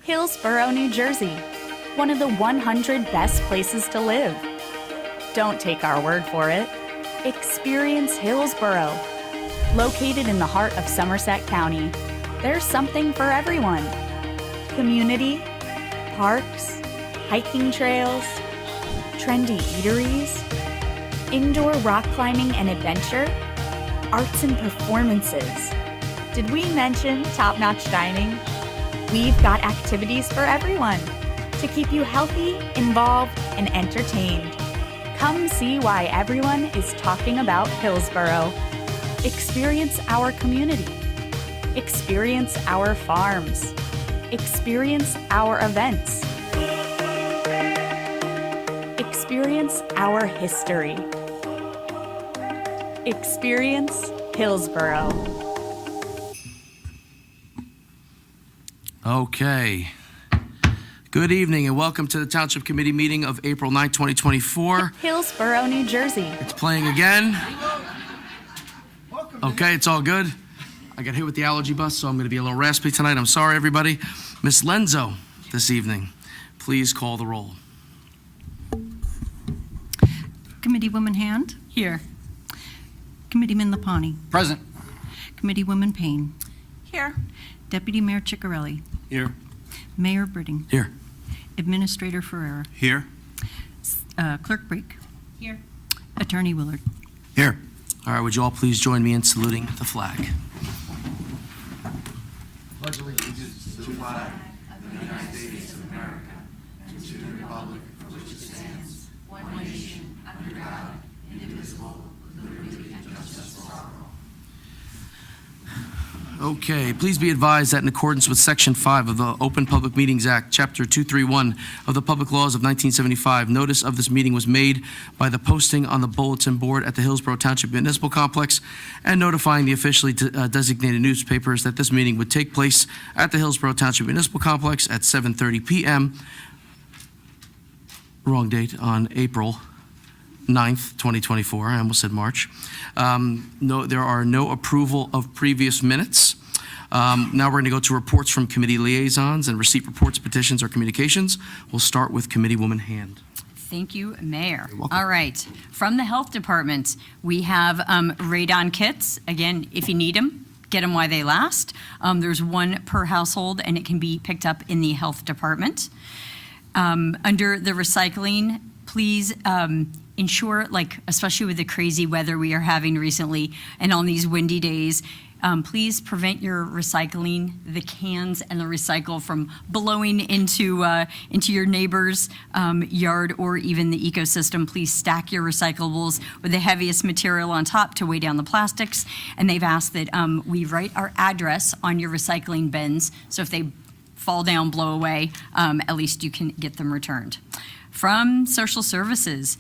Hillsborough, New Jersey, one of the 100 best places to live. Don't take our word for it. Experience Hillsborough. Located in the heart of Somerset County, there's something for everyone. Community, parks, hiking trails, trendy eateries, indoor rock climbing and adventure, arts and performances. Did we mention top-notch dining? We've got activities for everyone to keep you healthy, involved, and entertained. Come see why everyone is talking about Hillsborough. Experience our community. Experience our farms. Experience our events. Experience our history. Experience Hillsborough. Okay. Good evening and welcome to the Township Committee meeting of April 9, 2024. Hillsborough, New Jersey. It's playing again. Okay, it's all good. I got hit with the allergy bus, so I'm going to be a little raspy tonight. I'm sorry, everybody. Miss Lenzo this evening, please call the roll. Committeewoman Hand. Here. Committeeman Lapani. Present. Committeewoman Payne. Here. Deputy Mayor Ciccarelli. Here. Mayor Britting. Here. Administrator Ferrera. Here. Clerk Brake. Here. Attorney Willard. Here. All right, would you all please join me in saluting the flag? Pledge allegiance to the flag of the United States of America and to the republic for which it stands, one nation, under God, indivisible, with liberty and justice for all. Okay, please be advised that in accordance with Section 5 of the Open Public Meetings Act, Chapter 231 of the Public Laws of 1975, notice of this meeting was made by the posting on the bulletin board at the Hillsborough Township Municipal Complex and notifying the officially designated newspapers that this meeting would take place at the Hillsborough Township Municipal Complex at 7:30 p.m. Wrong date, on April 9th, 2024. I almost said March. No, there are no approval of previous minutes. Now we're going to go to reports from committee liaisons and receipt reports, petitions, or communications. We'll start with Committeewoman Hand. Thank you, Mayor. You're welcome. All right. From the Health Department, we have radon kits. Again, if you need them, get them while they last. There's one per household, and it can be picked up in the Health Department. Under the recycling, please ensure, especially with the crazy weather we are having recently and on these windy days, please prevent your recycling, the cans and the recycle from blowing into your neighbor's yard or even the ecosystem. Please stack your recyclables with the heaviest material on top to weigh down the plastics. And they've asked that we write our address on your recycling bins, so if they fall down, blow away, at least you can get them returned. From Social Services,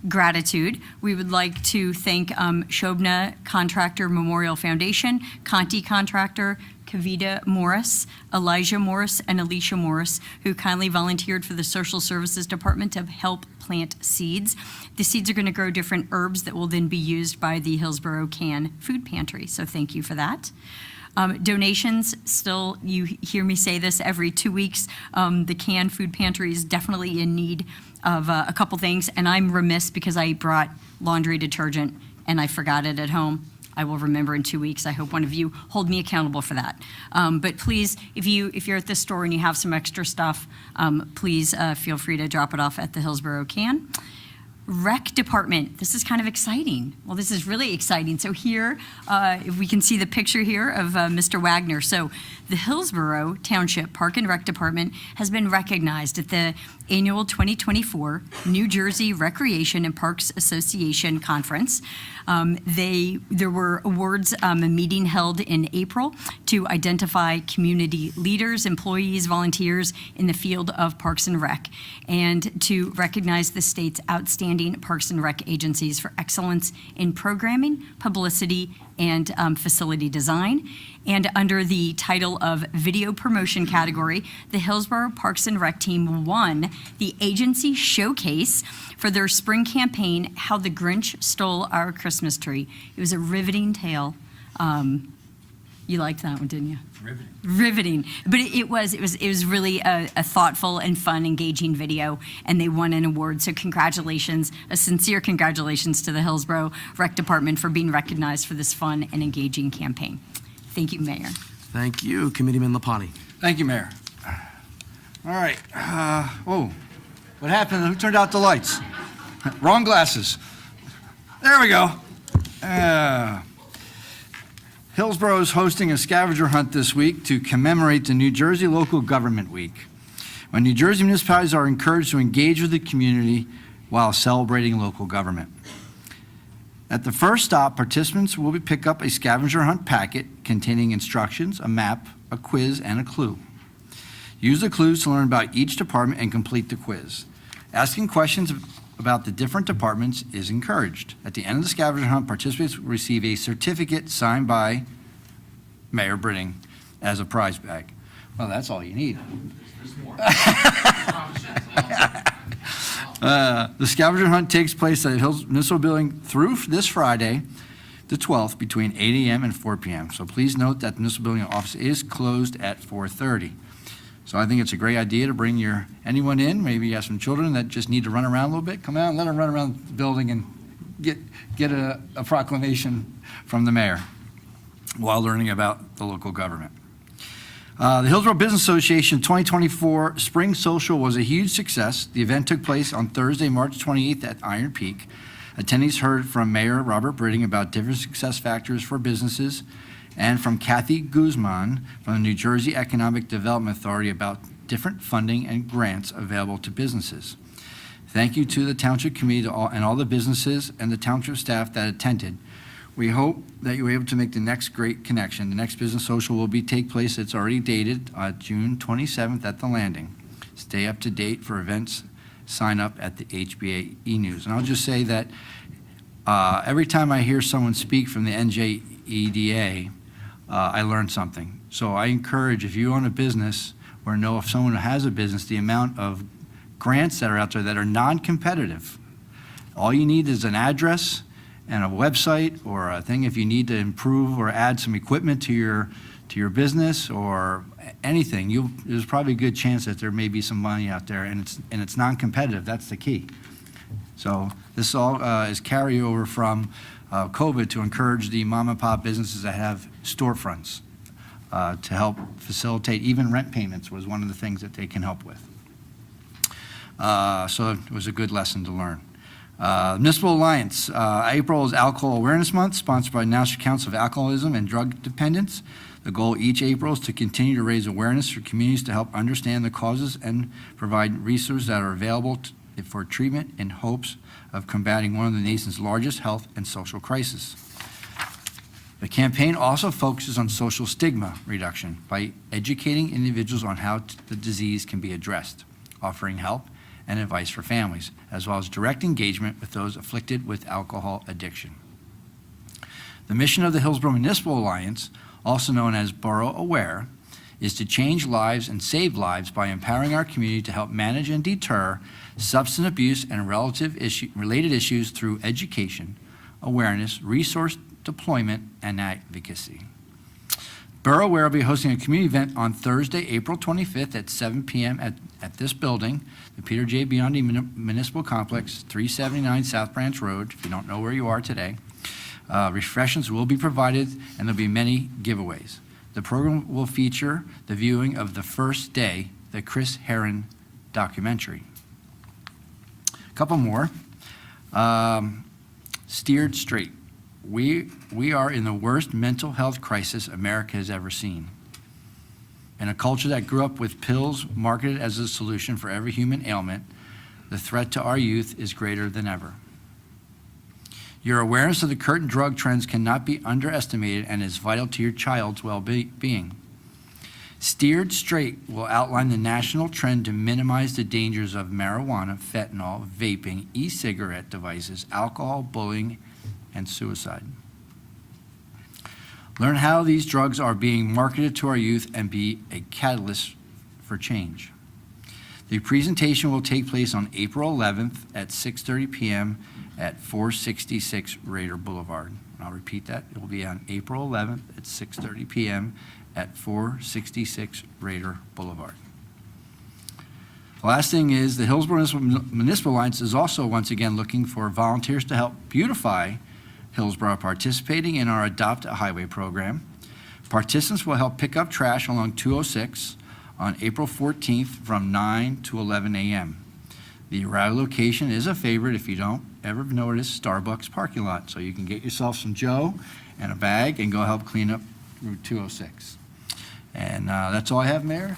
gratitude, we would like to thank Shobna Contractor Memorial Foundation, Conti Contractor, Kavita Morris, Elijah Morris, and Alicia Morris, who kindly volunteered for the Social Services Department to help plant seeds. The seeds are going to grow different herbs that will then be used by the Hillsborough Can Food Pantry, so thank you for that. Donations, still, you hear me say this every 2 weeks, the Can Food Pantry is definitely in need of a couple things, and I'm remiss because I brought laundry detergent and I forgot it at home. I will remember in 2 weeks. I hope one of you hold me accountable for that. But please, if you're at the store and you have some extra stuff, please feel free to drop it off at the Hillsborough Can. Rec Department, this is kind of exciting. Well, this is really exciting. So here, if we can see the picture here of Mr. Wagner. So the Hillsborough Township Park and Rec Department has been recognized at the annual 2024 New Jersey Recreation and Parks Association Conference. There were awards, a meeting held in April to identify community leaders, employees, volunteers in the field of Parks and Rec, and to recognize the state's outstanding Parks and Rec agencies for excellence in programming, publicity, and facility design. And under the title of Video Promotion category, the Hillsborough Parks and Rec team won the Agency Showcase for their spring campaign, How the Grinch Stole Our Christmas Tree. It was a riveting tale. You liked that one, didn't you? Riveting. But it was really a thoughtful and fun, engaging video, and they won an award. So congratulations, a sincere congratulations to the Hillsborough Rec Department for being recognized for this fun and engaging campaign. Thank you, Mayor. Thank you, Committeeman Lapani. Thank you, Mayor. All right. What happened? Who turned out the lights? Wrong glasses. There we go. Hillsborough is hosting a scavenger hunt this week to commemorate the New Jersey Local Government Week, when New Jersey municipalities are encouraged to engage with the community while celebrating local government. At the first stop, participants will pick up a scavenger hunt packet containing instructions, a map, a quiz, and a clue. Use the clues to learn about each department and complete the quiz. Asking questions about the different departments is encouraged. At the end of the scavenger hunt, participants will receive a certificate signed by Mayor Britting as a prize bag. Well, that's all you need. The scavenger hunt takes place at the Hills Municipal Building through this Friday, the 12th, between 8 a.m. and 4 p.m. So please note that the Municipal Building office is closed at 4:30. So I think it's a great idea to bring anyone in. Maybe you have some children that just need to run around a little bit. Come out and let them run around the building and get a proclamation from the mayor while learning about the local government. The Hillsborough Business Association 2024 Spring Social was a huge success. The event took place on Thursday, March 28th at Iron Peak. Attendees heard from Mayor Robert Britting about different success factors for businesses, and from Kathy Guzman from the New Jersey Economic Development Authority about different funding and grants available to businesses. Thank you to the Township Committee and all the businesses and the Township staff that attended. We hope that you were able to make the next great connection. The next business social will take place, it's already dated, June 27th at the Landing. Stay up to date for events. Sign up at the HBA e-News. And I'll just say that every time I hear someone speak from the NJEDA, I learned something. So I encourage, if you own a business or know if someone has a business, the amount of grants that are out there that are non-competitive. All you need is an address and a website or a thing if you need to improve or add some equipment to your business or anything. There's probably a good chance that there may be some money out there, and it's non-competitive. That's the key. So this all is carryover from COVID to encourage the mom and pop businesses that have storefronts to help facilitate even rent payments was one of the things that they can help with. So it was a good lesson to learn. Municipal Alliance, April is Alcohol Awareness Month, sponsored by the National Council of Alcoholism and Drug Dependence. The goal each April is to continue to raise awareness for communities to help understand the causes and provide resources that are available for treatment in hopes of combating one of the nation's largest health and social crises. The campaign also focuses on social stigma reduction by educating individuals on how the disease can be addressed, offering help and advice for families, as well as direct engagement with those afflicted with alcohol addiction. The mission of the Hillsborough Municipal Alliance, also known as Borough Aware, is to change lives and save lives by empowering our community to help manage and deter substance abuse and related issues through education, awareness, resource deployment, and advocacy. Borough Aware will be hosting a community event on Thursday, April 25th at 7 p.m. at this building, the Peter J. Biondi Municipal Complex, 379 South Branch Road, if you don't know where you are today. Refreshments will be provided, and there'll be many giveaways. The program will feature the viewing of The First Day, the Chris Herron documentary. A couple more. Steered Straight. We are in the worst mental health crisis America has ever seen. In a culture that grew up with pills marketed as a solution for every human ailment, the threat to our youth is greater than ever. Your awareness of the current drug trends cannot be underestimated and is vital to your child's well-being. Steered Straight will outline the national trend to minimize the dangers of marijuana, fentanyl, vaping, e-cigarette devices, alcohol, bullying, and suicide. Learn how these drugs are being marketed to our youth and be a catalyst for change. The presentation will take place on April 11th at 6:30 p.m. at 466 Raider Boulevard. I'll repeat that. It will be on April 11th at 6:30 p.m. at 466 Raider Boulevard. The last thing is the Hillsborough Municipal Alliance is also once again looking for volunteers to help beautify Hillsborough, participating in our Adopt a Highway program. Participants will help pick up trash along 206 on April 14th from 9 to 11 a.m. The rally location is a favorite if you don't ever know it is Starbucks parking lot, so you can get yourself some Joe and a bag and go help clean up Route 206. And that's all I have, Mayor.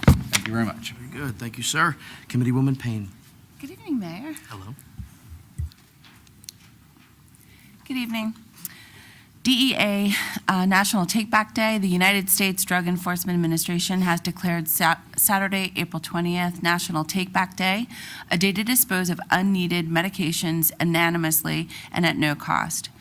Thank you very much. Very good. Thank you, sir. Committeewoman Payne. Good evening, Mayor. Hello. Good evening. DEA National Take Back Day. The United States Drug Enforcement Administration has declared Saturday, April 20th, National Take Back Day, a day to dispose of unneeded medications anonymously and at no cost.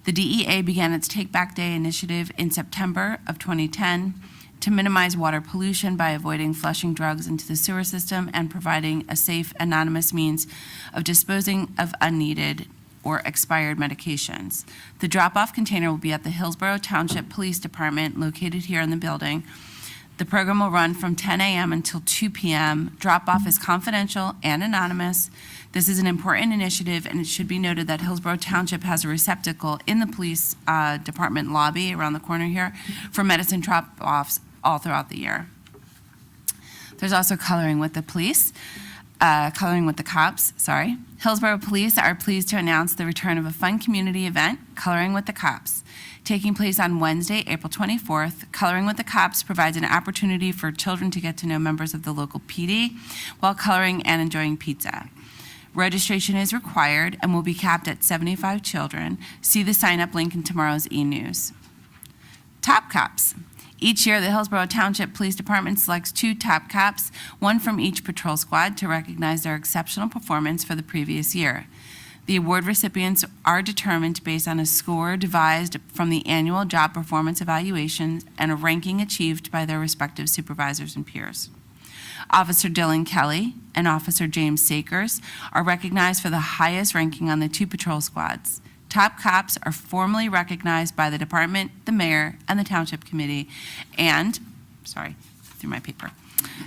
The DEA began its Take Back Day initiative in September of 2010 to minimize water pollution by avoiding flushing drugs into the sewer system and providing a safe, anonymous means of disposing of unneeded or expired medications. The drop-off container will be at the Hillsborough Township Police Department, located here in the building. The program will run from 10 a.m. until 2 p.m. Drop-off is confidential and anonymous. This is an important initiative, and it should be noted that Hillsborough Township has a receptacle in the police department lobby around the corner here for medicine drop-offs all throughout the year. There's also coloring with the police. Coloring with the cops, sorry. Hillsborough Police are pleased to announce the return of a fun community event, Coloring with the Cops. Taking place on Wednesday, April 24th, Coloring with the Cops provides an opportunity for children to get to know members of the local PD while coloring and enjoying pizza. Registration is required and will be capped at 75 children. See the sign-up link in tomorrow's e-news. Top Cops. Each year, the Hillsborough Township Police Department selects 2 top cops, one from each patrol squad, to recognize their exceptional performance for the previous year. The award recipients are determined based on a score devised from the annual job performance evaluations and a ranking achieved by their respective supervisors and peers. Officer Dylan Kelly and Officer James Sakers are recognized for the highest ranking on the 2 patrol squads. Top cops are formally recognized by the department, the mayor, and the township committee, and, sorry, threw my paper,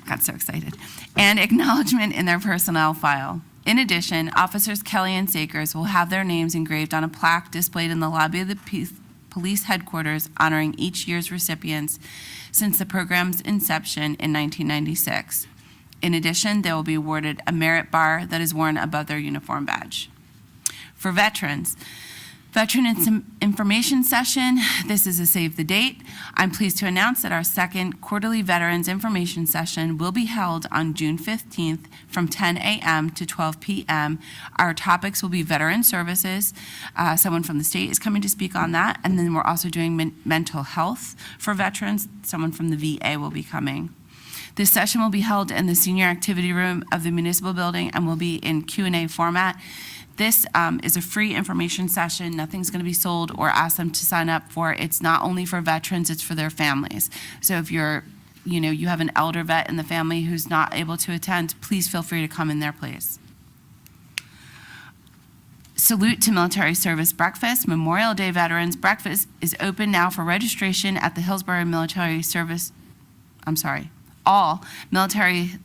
got so excited, and acknowledgement in their personnel file. In addition, Officers Kelly and Sakers will have their names engraved on a plaque displayed in the lobby of the police headquarters honoring each year's recipients since the program's inception in 1996. In addition, they will be awarded a merit bar that is worn above their uniform badge. For veterans, Veteran Information Session. This is a save the date. I'm pleased to announce that our second quarterly Veterans Information Session will be held on June 15th from 10 a.m. to 12 p.m. Our topics will be veteran services. Someone from the state is coming to speak on that. And then we're also doing mental health for veterans. Someone from the VA will be coming. This session will be held in the senior activity room of the municipal building and will be in Q&A format. This is a free information session. Nothing's going to be sold or ask them to sign up for. It's not only for veterans, it's for their families. So if you have an elder vet in the family who's not able to attend, please feel free to come in their place. Salute to Military Service Breakfast. Memorial Day Veterans Breakfast is open now for registration at the Hillsborough Military Service. All military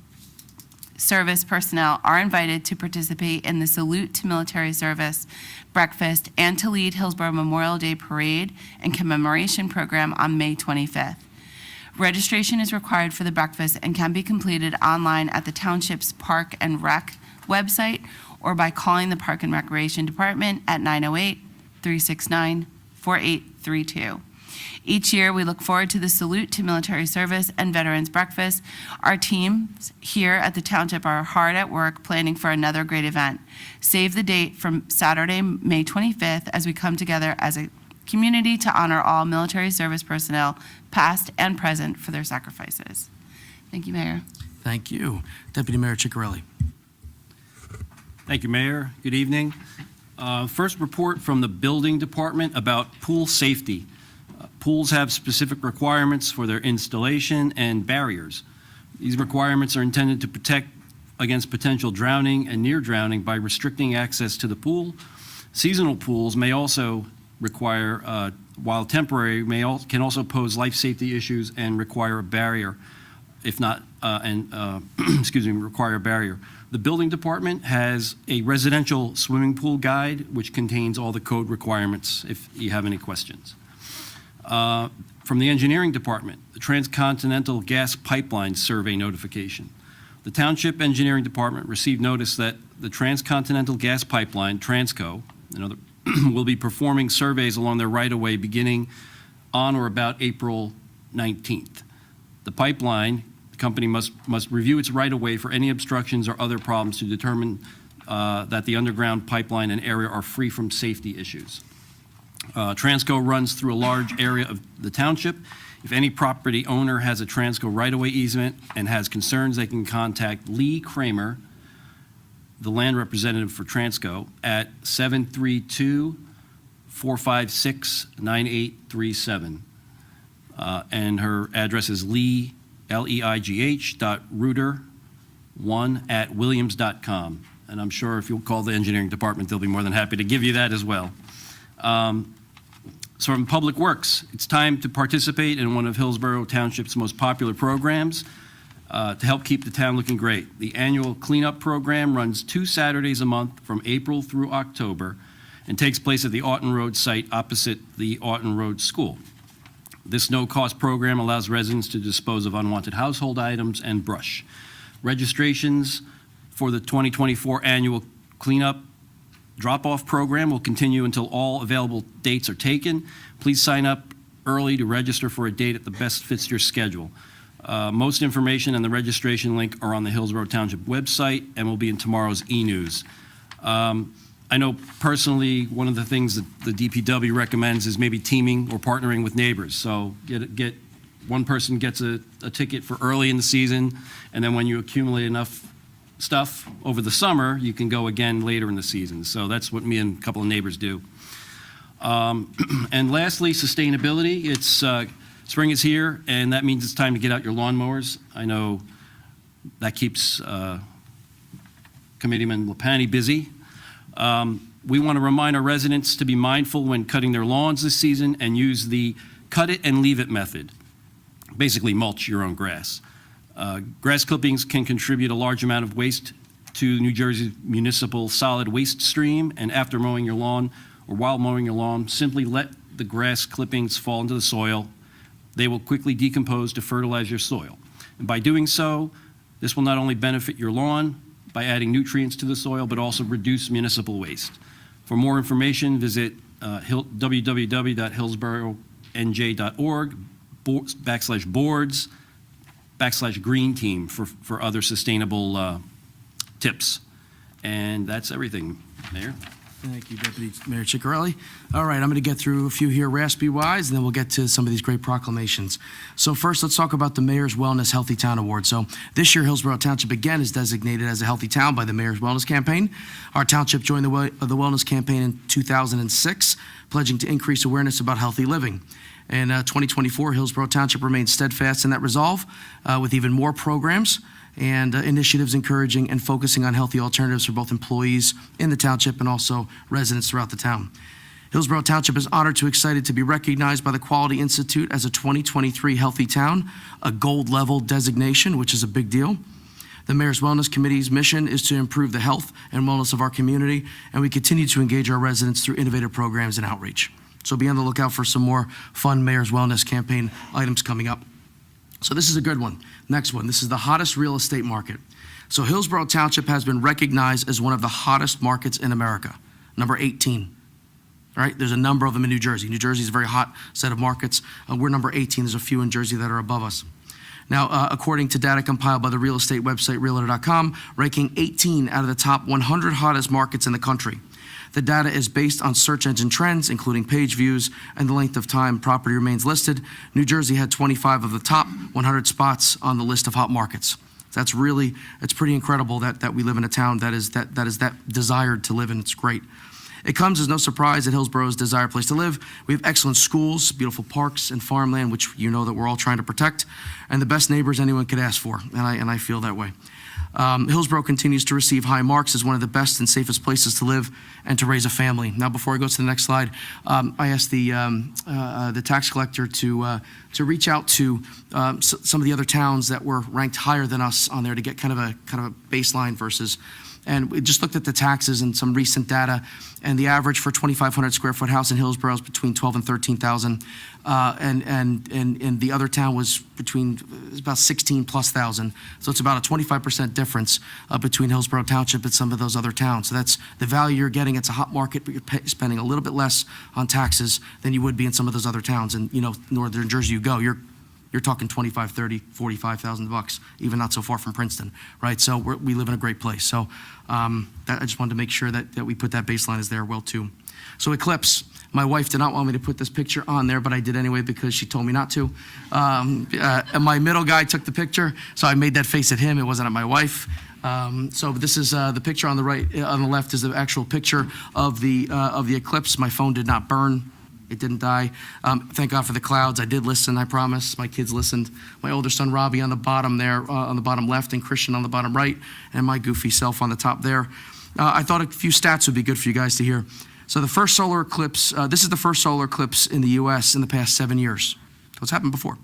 service personnel are invited to participate in the Salute to Military Service Breakfast and to lead Hillsborough Memorial Day Parade and Commemoration Program on May 25th. Registration is required for the breakfast and can be completed online at the Township's Park and Rec website or by calling the Park and Recreation Department at 908-369-4832. Each year, we look forward to the Salute to Military Service and Veterans Breakfast. Our teams here at the Township are hard at work planning for another great event. Save the date from Saturday, May 25th, as we come together as a community to honor all military service personnel, past and present, for their sacrifices. Thank you, Mayor. Thank you. Deputy Mayor Ciccarelli. Thank you, Mayor. Good evening. First report from the Building Department about pool safety. Pools have specific requirements for their installation and barriers. These requirements are intended to protect against potential drowning and near drowning by restricting access to the pool. Seasonal pools may also require, while temporary, can also pose life safety issues and require a barrier, if not, require a barrier. The building department has a residential swimming pool guide, which contains all the code requirements if you have any questions. From the engineering department, the Transcontinental Gas Pipeline Survey notification. The Township Engineering Department received notice that the Transcontinental Gas Pipeline, Transco, will be performing surveys along their right-of-way beginning on or about April 19th. The pipeline company must review its right-of-way for any obstructions or other problems to determine that the underground pipeline and area are free from safety issues. Transco runs through a large area of the township. If any property owner has a Transco right-of-way easement and has concerns, they can contact Lee Kramer, the land representative for Transco, at 732-456-9837. And her address is leigh.reuter1@williams.com. And I'm sure if you'll call the engineering department, they'll be more than happy to give you that as well. So from Public Works, it's time to participate in one of Hillsborough Township's most popular programs to help keep the town looking great. The annual cleanup program runs 2 Saturdays a month from April through October and takes place at the Aughton Road site opposite the Aughton Road School. This no-cost program allows residents to dispose of unwanted household items and brush. Registrations for the 2024 annual cleanup drop-off program will continue until all available dates are taken. Please sign up early to register for a date that best fits your schedule. Most information and the registration link are on the Hillsborough Township website and will be in tomorrow's e-news. I know personally, one of the things that the DPW recommends is maybe teaming or partnering with neighbors. So get one person gets a ticket for early in the season, and then when you accumulate enough stuff over the summer, you can go again later in the season. So that's what me and a couple of neighbors do. And lastly, sustainability. It's spring is here, and that means it's time to get out your lawnmowers. I know that keeps Committeeman Lapani busy. We want to remind our residents to be mindful when cutting their lawns this season and use the cut it and leave it method. Basically mulch your own grass. Grass clippings can contribute a large amount of waste to New Jersey's municipal solid waste stream, and after mowing your lawn or while mowing your lawn, simply let the grass clippings fall into the soil. They will quickly decompose to fertilize your soil. And by doing so, this will not only benefit your lawn by adding nutrients to the soil, but also reduce municipal waste. For more information, visit www.hillsborough.nj.org/boards/green team for other sustainable tips. And that's everything, Mayor. Thank you, Deputy Mayor Ciccarelli. All right, I'm going to get through a few here raspy-wise, and then we'll get to some of these great proclamations. So first, let's talk about the Mayor's Wellness Healthy Town Award. So this year, Hillsborough Township again is designated as a healthy town by the Mayor's Wellness Campaign. Our township joined the Wellness Campaign in 2006, pledging to increase awareness about healthy living. In 2024, Hillsborough Township remains steadfast in that resolve with even more programs and initiatives encouraging and focusing on healthy alternatives for both employees in the township and also residents throughout the town. Hillsborough Township is honored to excited to be recognized by the Quality Institute as a 2023 Healthy Town, a gold level designation, which is a big deal. The Mayor's Wellness Committee's mission is to improve the health and wellness of our community, and we continue to engage our residents through innovative programs and outreach. So be on the lookout for some more fun Mayor's Wellness Campaign items coming up. So this is a good one. Next one, this is the hottest real estate market. So Hillsborough Township has been recognized as one of the hottest markets in America, number 18. All right, there's a number of them in New Jersey. New Jersey is a very hot set of markets. We're number 18. There's a few in Jersey that are above us. Now, according to data compiled by the real estate website Realtor.com, ranking 18 out of the top 100 hottest markets in the country. The data is based on search engine trends, including page views and the length of time property remains listed. New Jersey had 25 of the top 100 spots on the list of hot markets. That's really, it's pretty incredible that we live in a town that is that desired to live in. It's great. It comes as no surprise that Hillsborough is a desired place to live. We have excellent schools, beautiful parks and farmland, which you know that we're all trying to protect, and the best neighbors anyone could ask for, and I feel that way. Hillsborough continues to receive high marks as one of the best and safest places to live and to raise a family. Now, before I go to the next slide, I asked the tax collector to reach out to some of the other towns that were ranked higher than us on there to get kind of a baseline versus. And we just looked at the taxes and some recent data, and the average for 2,500 square foot house in Hillsborough is between 12 and 13,000, and the other town was about 16 plus thousand. So it's about a 25% difference between Hillsborough Township and some of those other towns. So that's the value you're getting. It's a hot market, but you're spending a little bit less on taxes than you would be in some of those other towns. And northern Jersey, you go, you're talking 25, 30, 45,000 bucks, even not so far from Princeton, right? So we live in a great place. So I just wanted to make sure that we put that baseline is there well too. So Eclipse, my wife did not want me to put this picture on there, but I did anyway because she told me not to. And my middle guy took the picture, so I made that face at him. It wasn't at my wife. So this is the picture on the right, on the left is the actual picture of the eclipse. My phone did not burn. It didn't die. Thank God for the clouds. I did listen, I promise. My kids listened. My older son, Robbie, on the bottom there, on the bottom left, and Christian on the bottom right, and my goofy self on the top there. I thought a few stats would be good for you guys to hear. So the first solar eclipse, this is the first solar eclipse in the U.S. in the past 7 years. So it's happened before.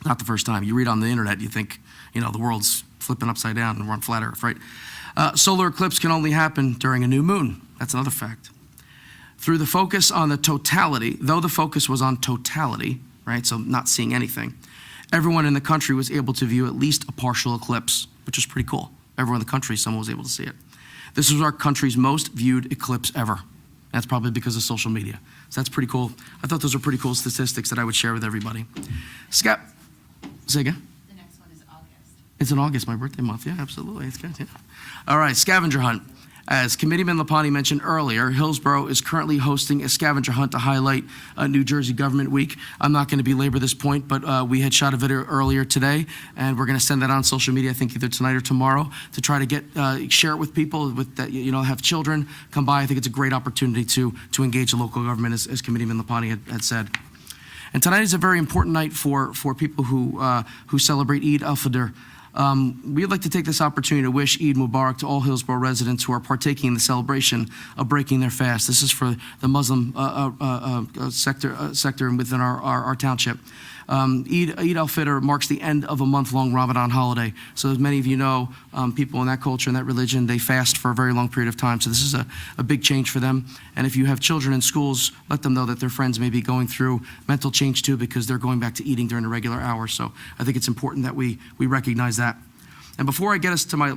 Not the first time. You read on the internet, you think, the world's flipping upside down and we're on flat Earth, right? Solar eclipse can only happen during a new moon. That's another fact. Through the focus on the totality, though the focus was on totality, right, so not seeing anything, everyone in the country was able to view at least a partial eclipse, which is pretty cool. Everyone in the country, someone was able to see it. This was our country's most viewed eclipse ever. That's probably because of social media. So that's pretty cool. I thought those were pretty cool statistics that I would share with everybody. Say again? The next one is August. It's in August, my birthday month. Yeah, absolutely. It's good, yeah. All right, scavenger hunt. As Committeeman Lapani mentioned earlier, Hillsborough is currently hosting a scavenger hunt to highlight New Jersey Government Week. I'm not going to belabor this point, but we had shot a video earlier today, and we're going to send that on social media, I think either tonight or tomorrow, to try to get share it with people that have children come by. I think it's a great opportunity to engage the local government, as Committeeman Lapani had said. And tonight is a very important night for people who celebrate Eid al-Fitr. We'd like to take this opportunity to wish Eid Mubarak to all Hillsborough residents who are partaking in the celebration of breaking their fast. This is for the Muslim sector within our township. Eid al-Fitr marks the end of a month-long Ramadan holiday. So as many of you know, people in that culture and that religion, they fast for a very long period of time. So this is a big change for them. And if you have children in schools, let them know that their friends may be going through mental change too, because they're going back to eating during the regular hours. So I think it's important that we recognize that. And before I get us to my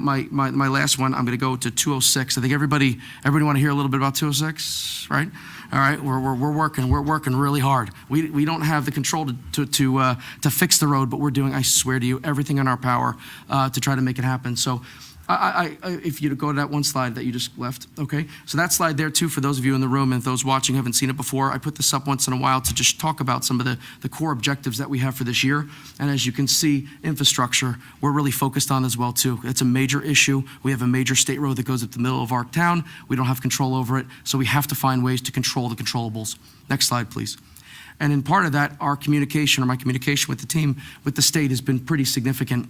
last one, I'm going to go to 206. I think everybody want to hear a little bit about 206, right? All right, we're working really hard. We don't have the control to fix the road, but we're doing, I swear to you, everything in our power to try to make it happen. So if you go to that one slide that you just left, okay? So that slide there too, for those of you in the room and those watching haven't seen it before, I put this up once in a while to just talk about some of the core objectives that we have for this year. And as you can see, infrastructure, we're really focused on as well too. It's a major issue. We have a major state road that goes up the middle of our town. We don't have control over it, so we have to find ways to control the controllables. Next slide, please. And in part of that, my communication with the team, with the state has been pretty significant.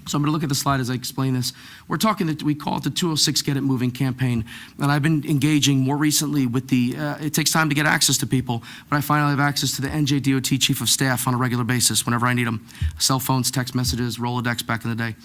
So I'm going to look at the slide as I explain this. We call it the 206 Get It Moving campaign. And I've been engaging more recently with it takes time to get access to people, but I finally have access to the NJDOT Chief of Staff on a regular basis whenever I need them. Cell phones, text messages, Rolodex back in the day.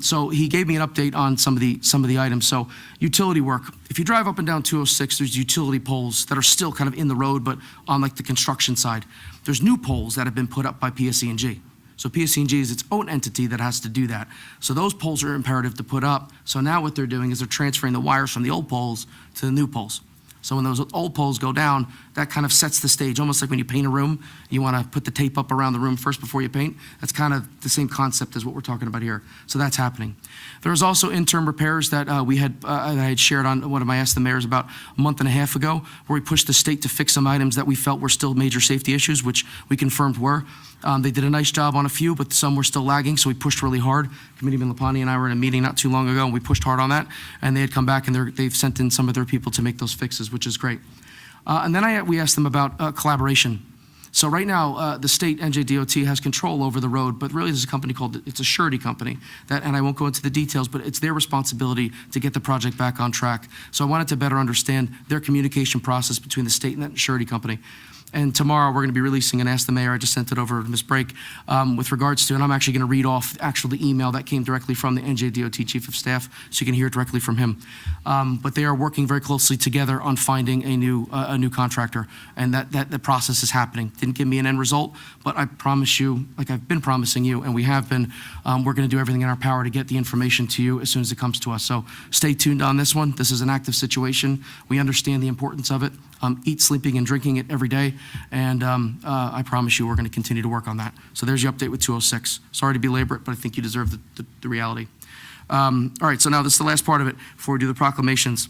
So he gave me an update on some of the items. So utility work. If you drive up and down 206, there's utility poles that are still kind of in the road, but on like the construction side. There's new poles that have been put up by PSE&G. So PSE&G is its own entity that has to do that. So those poles are imperative to put up. So now what they're doing is they're transferring the wires from the old poles to the new poles. So when those old poles go down, that kind of sets the stage, almost like when you paint a room, you want to put the tape up around the room first before you paint. That's kind of the same concept as what we're talking about here. So that's happening. There was also interim repairs that I had shared on one of I asked the mayors about a month and a half ago, where we pushed the state to fix some items that we felt were still major safety issues, which we confirmed were. They did a nice job on a few, but some were still lagging, so we pushed really hard. Committeeman Lapani and I were in a meeting not too long ago, and we pushed hard on that, and they had come back, and they've sent in some of their people to make those fixes, which is great. And then we asked them about collaboration. So right now, the state NJDOT has control over the road, but really there's a company called, it's a surety company, that, and I won't go into the details, but it's their responsibility to get the project back on track. So I wanted to better understand their communication process between the state and that surety company. And tomorrow, we're going to be releasing an Ask the Mayor. I just sent it over to Ms. Brake with regards to, and I'm actually going to read off the email that came directly from the NJDOT Chief of Staff, so you can hear it directly from him. But they are working very closely together on finding a new contractor, and that the process is happening. Didn't give me an end result, but I promise you, like I've been promising you, and we have been, we're going to do everything in our power to get the information to you as soon as it comes to us. So stay tuned on this one. This is an active situation. We understand the importance of it. Eat, sleeping, and drinking it every day. And I promise you we're going to continue to work on that. So there's your update with 206. Sorry to belabor it, but I think you deserve the reality. All right, so now this is the last part of it before we do the proclamations.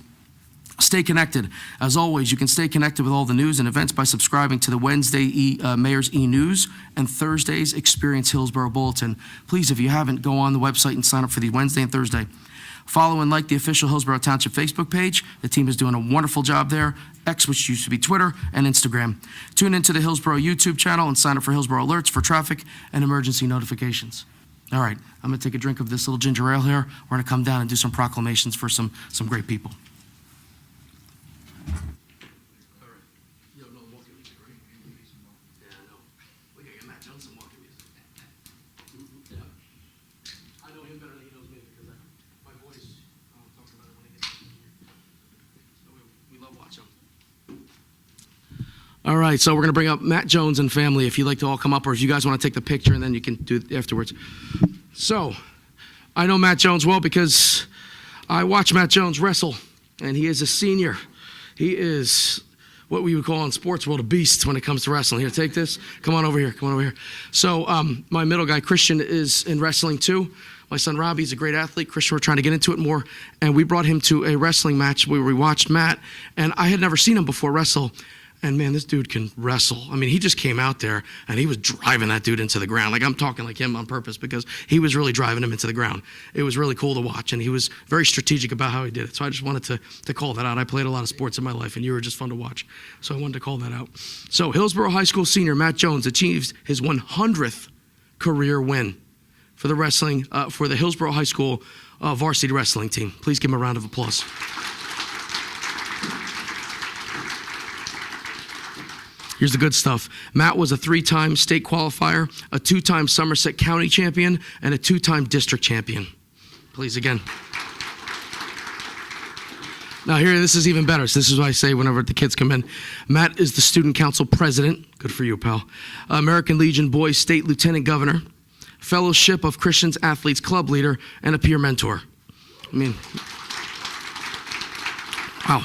Stay connected. As always, you can stay connected with all the news and events by subscribing to the Wednesday Mayor's E-News and Thursday's Experience Hillsborough Bulletin. Please, if you haven't, go on the website and sign up for the Wednesday and Thursday. Follow and like the official Hillsborough Township Facebook page. The team is doing a wonderful job there. X, which used to be Twitter, and Instagram. Tune into the Hillsborough YouTube channel and sign up for Hillsborough Alerts for traffic and emergency notifications. All right, I'm going to take a drink of this little ginger ale here. We're going to come down and do some proclamations for some great people. I know him better than he knows me because my voice, talks about it when he gets in here. So we love watching him. All right, so we're going to bring up Matt Jones and family if you'd like to all come up, or if you guys want to take the picture and then you can do it afterwards. So I know Matt Jones well because I watch Matt Jones wrestle, and he is a senior. He is what we would call in sports world a beast when it comes to wrestling. Here, take this. Come on over here. Come on over here. So my middle guy, Christian, is in wrestling too. My son, Robbie's a great athlete. Christian, we're trying to get into it more. And we brought him to a wrestling match where we watched Matt. And I had never seen him before wrestle. And man, this dude can wrestle. I mean, he just came out there and he was driving that dude into the ground. Like, I'm talking like him on purpose because he was really driving him into the ground. It was really cool to watch, and he was very strategic about how he did it. So I just wanted to call that out. I played a lot of sports in my life, and you were just fun to watch. So I wanted to call that out. So Hillsborough High School senior Matt Jones achieves his 100th career win for the wrestling, for the Hillsborough High School varsity wrestling team. Please give him a round of applause. Here's the good stuff. Matt was a 3-time state qualifier, a 2-time Somerset County champion, and a 2-time district champion. Please, again. Now here, this is even better. So this is what I say whenever the kids come in. Matt is the student council president. Good for you, pal. American Legion Boys State Lieutenant Governor, Fellowship of Christians Athletes Club leader, and a peer mentor. I mean, wow.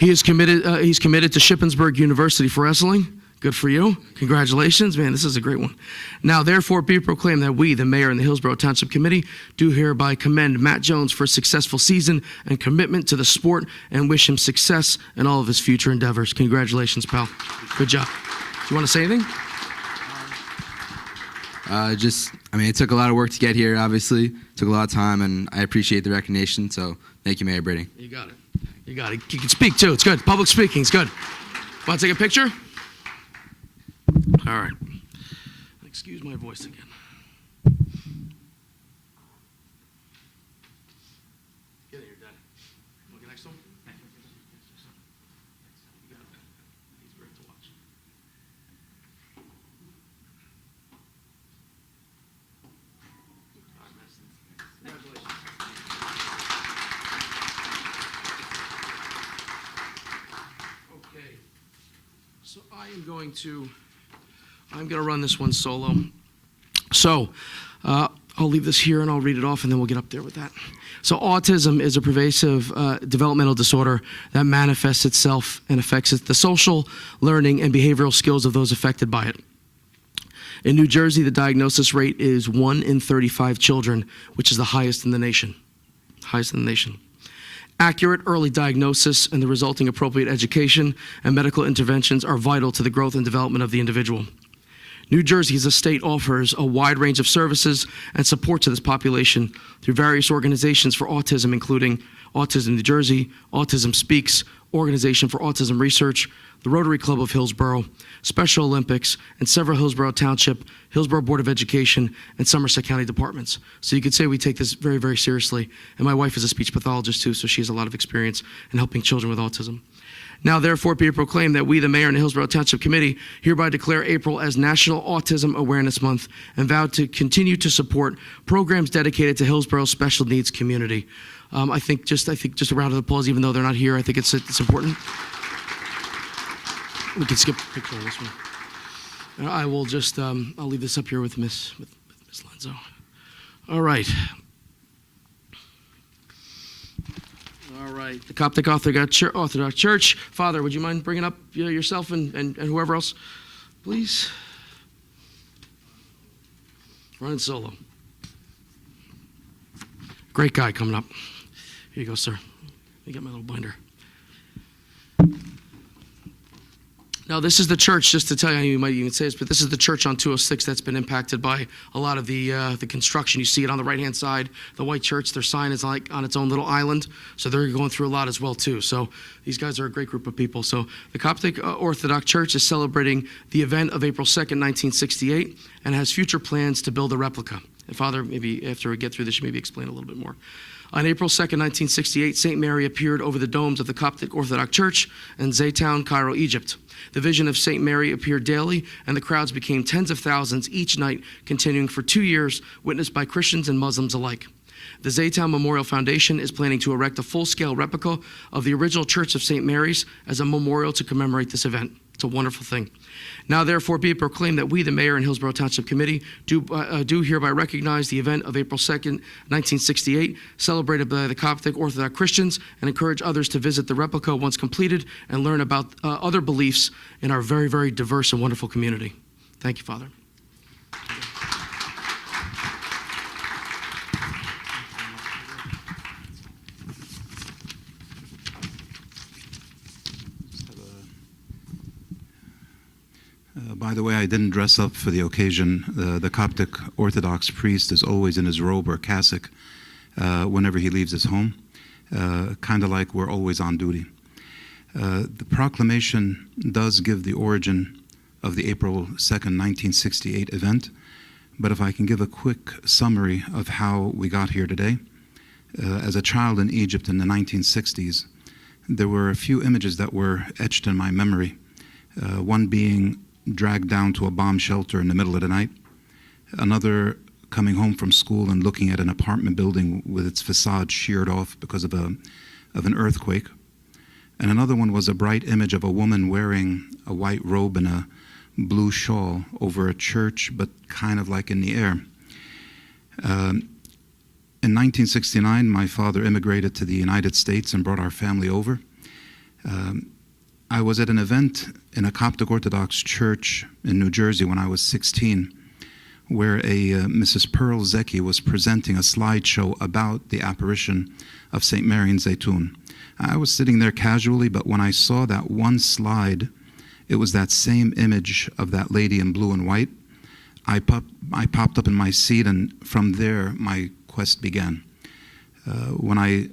He's committed to Shippensburg University for wrestling. Good for you. Congratulations. Man, this is a great one. Now, therefore, be proclaimed that we, the mayor and the Hillsborough Township Committee, do hereby commend Matt Jones for a successful season and commitment to the sport and wish him success in all of his future endeavors. Congratulations, pal. Good job. Do you want to say anything? It took a lot of work to get here, obviously. It took a lot of time, and I appreciate the recognition, so thank you, Mayor Britting. You got it. You got it. You can speak, too. It's good. Public speaking is good. Want to take a picture? All right. Excuse my voice again. Get in here, Dad. Want to get next to him? You got it. He's great to watch. All right, man. Congratulations. Okay. So I'm going to run this one solo. So I'll leave this here and I'll read it off and then we'll get up there with that. So autism is a pervasive developmental disorder that manifests itself and affects the social, learning, and behavioral skills of those affected by it. In New Jersey, the diagnosis rate is 1 in 35 children, which is the highest in the nation. Accurate early diagnosis and the resulting appropriate education and medical interventions are vital to the growth and development of the individual. New Jersey as a state offers a wide range of services and support to this population through various organizations for autism, including Autism New Jersey, Autism Speaks, Organization for Autism Research, the Rotary Club of Hillsborough, Special Olympics, and several Hillsborough Township, Hillsborough Board of Education, and Somerset County departments. So you could say we take this very, very seriously. And my wife is a speech pathologist too, so she has a lot of experience in helping children with autism. Now, therefore, be it proclaimed that we, the mayor and the Hillsborough Township Committee, hereby declare April as National Autism Awareness Month and vow to continue to support programs dedicated to Hillsborough's special needs community. I think just a round of applause, even though they're not here. I think it's important. We can skip a picture on this one. And I will just, I'll leave this up here with Miss Lenzo. All right. All right. The Coptic Orthodox Church. Father, would you mind bringing up yourself and whoever else, please? Running solo. Great guy coming up. Here you go, sir. Let me get my little binder. Now, this is the church, just to tell you, you might even say this, but this is the church on 206 that's been impacted by a lot of the construction. You see it on the right-hand side, the white church. Their sign is like on its own little island, so they're going through a lot as well, too. So these guys are a great group of people. So the Coptic Orthodox Church is celebrating the event of April 2nd, 1968, and has future plans to build a replica. And Father, maybe after we get through this, you maybe explain a little bit more. On April 2nd, 1968, St. Mary appeared over the domes of the Coptic Orthodox Church in Zaytown, Cairo, Egypt. The vision of St. Mary appeared daily, and the crowds became tens of thousands each night, continuing for 2 years, witnessed by Christians and Muslims alike. The Zaytown Memorial Foundation is planning to erect a full-scale replica of the original Church of St. Mary's as a memorial to commemorate this event. It's a wonderful thing. Now, therefore, be it proclaimed that we, the Mayor and Hillsborough Township Committee, do hereby recognize the event of April 2nd, 1968, celebrated by the Coptic Orthodox Christians, and encourage others to visit the replica once completed and learn about other beliefs in our very, very diverse and wonderful community. Thank you, Father. By the way, I didn't dress up for the occasion. The Coptic Orthodox priest is always in his robe or cassock whenever he leaves his home, kind of like we're always on duty. The proclamation does give the origin of the April 2nd, 1968 event, but if I can give a quick summary of how we got here today. As a child in Egypt in the 1960s, there were a few images that were etched in my memory, one being dragged down to a bomb shelter in the middle of the night, another coming home from school and looking at an apartment building with its facade sheared off because of an earthquake, and another one was a bright image of a woman wearing a white robe and a blue shawl over a church, but kind of like in the air. In 1969, my father immigrated to the United States and brought our family over. I was at an event in a Coptic Orthodox church in New Jersey when I was 16, where Mrs. Pearl Zeki was presenting a slideshow about the apparition of St. Mary in Zaytoun. I was sitting there casually, but when I saw that one slide, it was that same image of that lady in blue and white. I popped up in my seat, and from there, my quest began. When I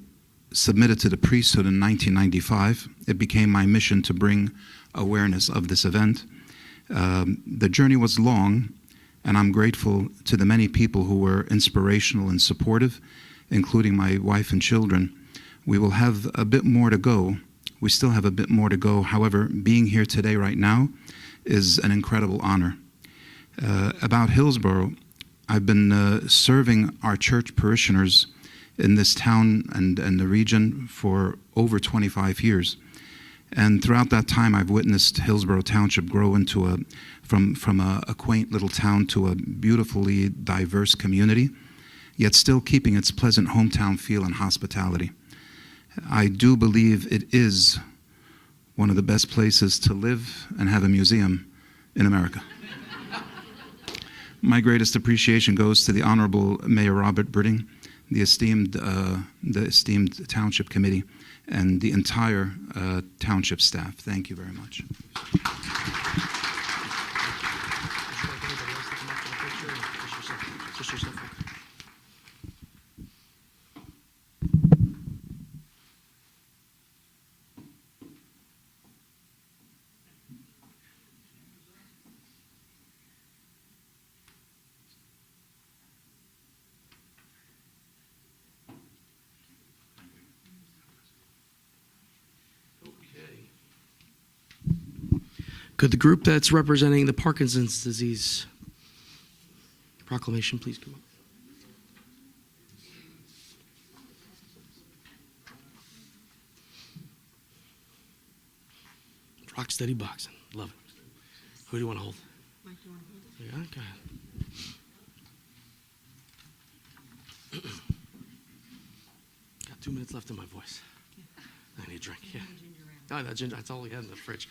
submitted to the priesthood in 1995, it became my mission to bring awareness of this event. The journey was long, and I'm grateful to the many people who were inspirational and supportive, including my wife and children. We will have a bit more to go. We still have a bit more to go. However, being here today right now is an incredible honor. About Hillsborough, I've been serving our church parishioners in this town and the region for over 25 years. And throughout that time, I've witnessed Hillsborough Township grow into from a quaint little town to a beautifully diverse community, yet still keeping its pleasant hometown feel and hospitality. I do believe it is one of the best places to live and have a museum in America. My greatest appreciation goes to the Honorable Mayor Robert Britting, the esteemed Township Committee, and the entire Township staff. Thank you very much. Could the group that's representing the Parkinson's disease proclamation please come up? Rock steady boxing. Love it. Who do you want to hold? Mike, you want to hold it? Yeah, go ahead. Got 2 minutes left in my voice. I need a drink. Yeah. Oh, that's all we had in the fridge.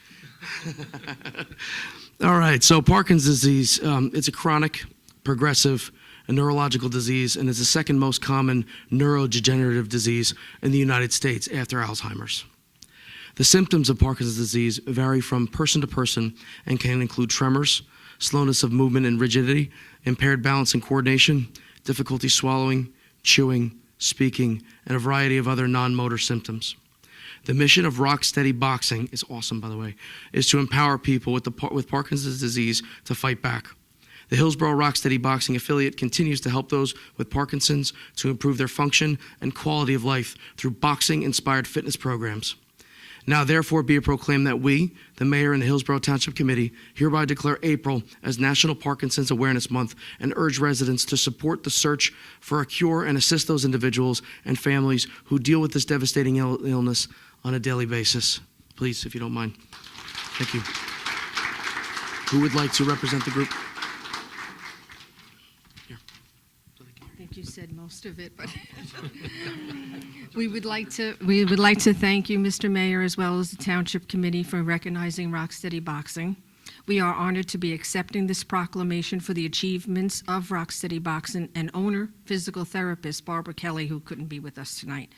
All right. So Parkinson's disease, it's a chronic, progressive, and neurological disease, and it's the second most common neurodegenerative disease in the United States after Alzheimer's. The symptoms of Parkinson's disease vary from person to person and can include tremors, slowness of movement and rigidity, impaired balance and coordination, difficulty swallowing, chewing, speaking, and a variety of other non-motor symptoms. The mission of Rock Steady Boxing is awesome, by the way, is to empower people with Parkinson's disease to fight back. The Hillsborough Rock Steady Boxing affiliate continues to help those with Parkinson's to improve their function and quality of life through boxing-inspired fitness programs. Now, therefore, be it proclaimed that we, the Mayor and the Hillsborough Township Committee, hereby declare April as National Parkinson's Awareness Month and urge residents to support the search for a cure and assist those individuals and families who deal with this devastating illness on a daily basis. Please, if you don't mind. Thank you. Who would like to represent the group? Here. I think you said most of it, but we would like to thank you, Mr. Mayor, as well as the Township Committee for recognizing Rocksteady Boxing. We are honored to be accepting this proclamation for the achievements of Rocksteady Boxing and owner, physical therapist Barbara Kelly, who couldn't be with us tonight.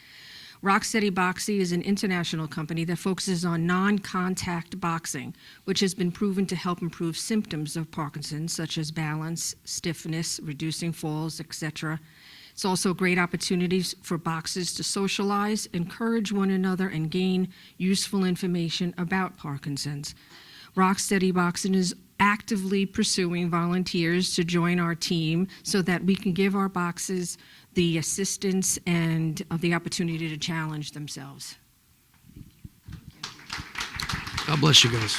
Rocksteady Boxing is an international company that focuses on non-contact boxing, which has been proven to help improve symptoms of Parkinson's, such as balance, stiffness, reducing falls, etc. It's also great opportunities for boxers to socialize, encourage one another, and gain useful information about Parkinson's. Rocksteady Boxing is actively pursuing volunteers to join our team so that we can give our boxers the assistance and the opportunity to challenge themselves. God bless you guys.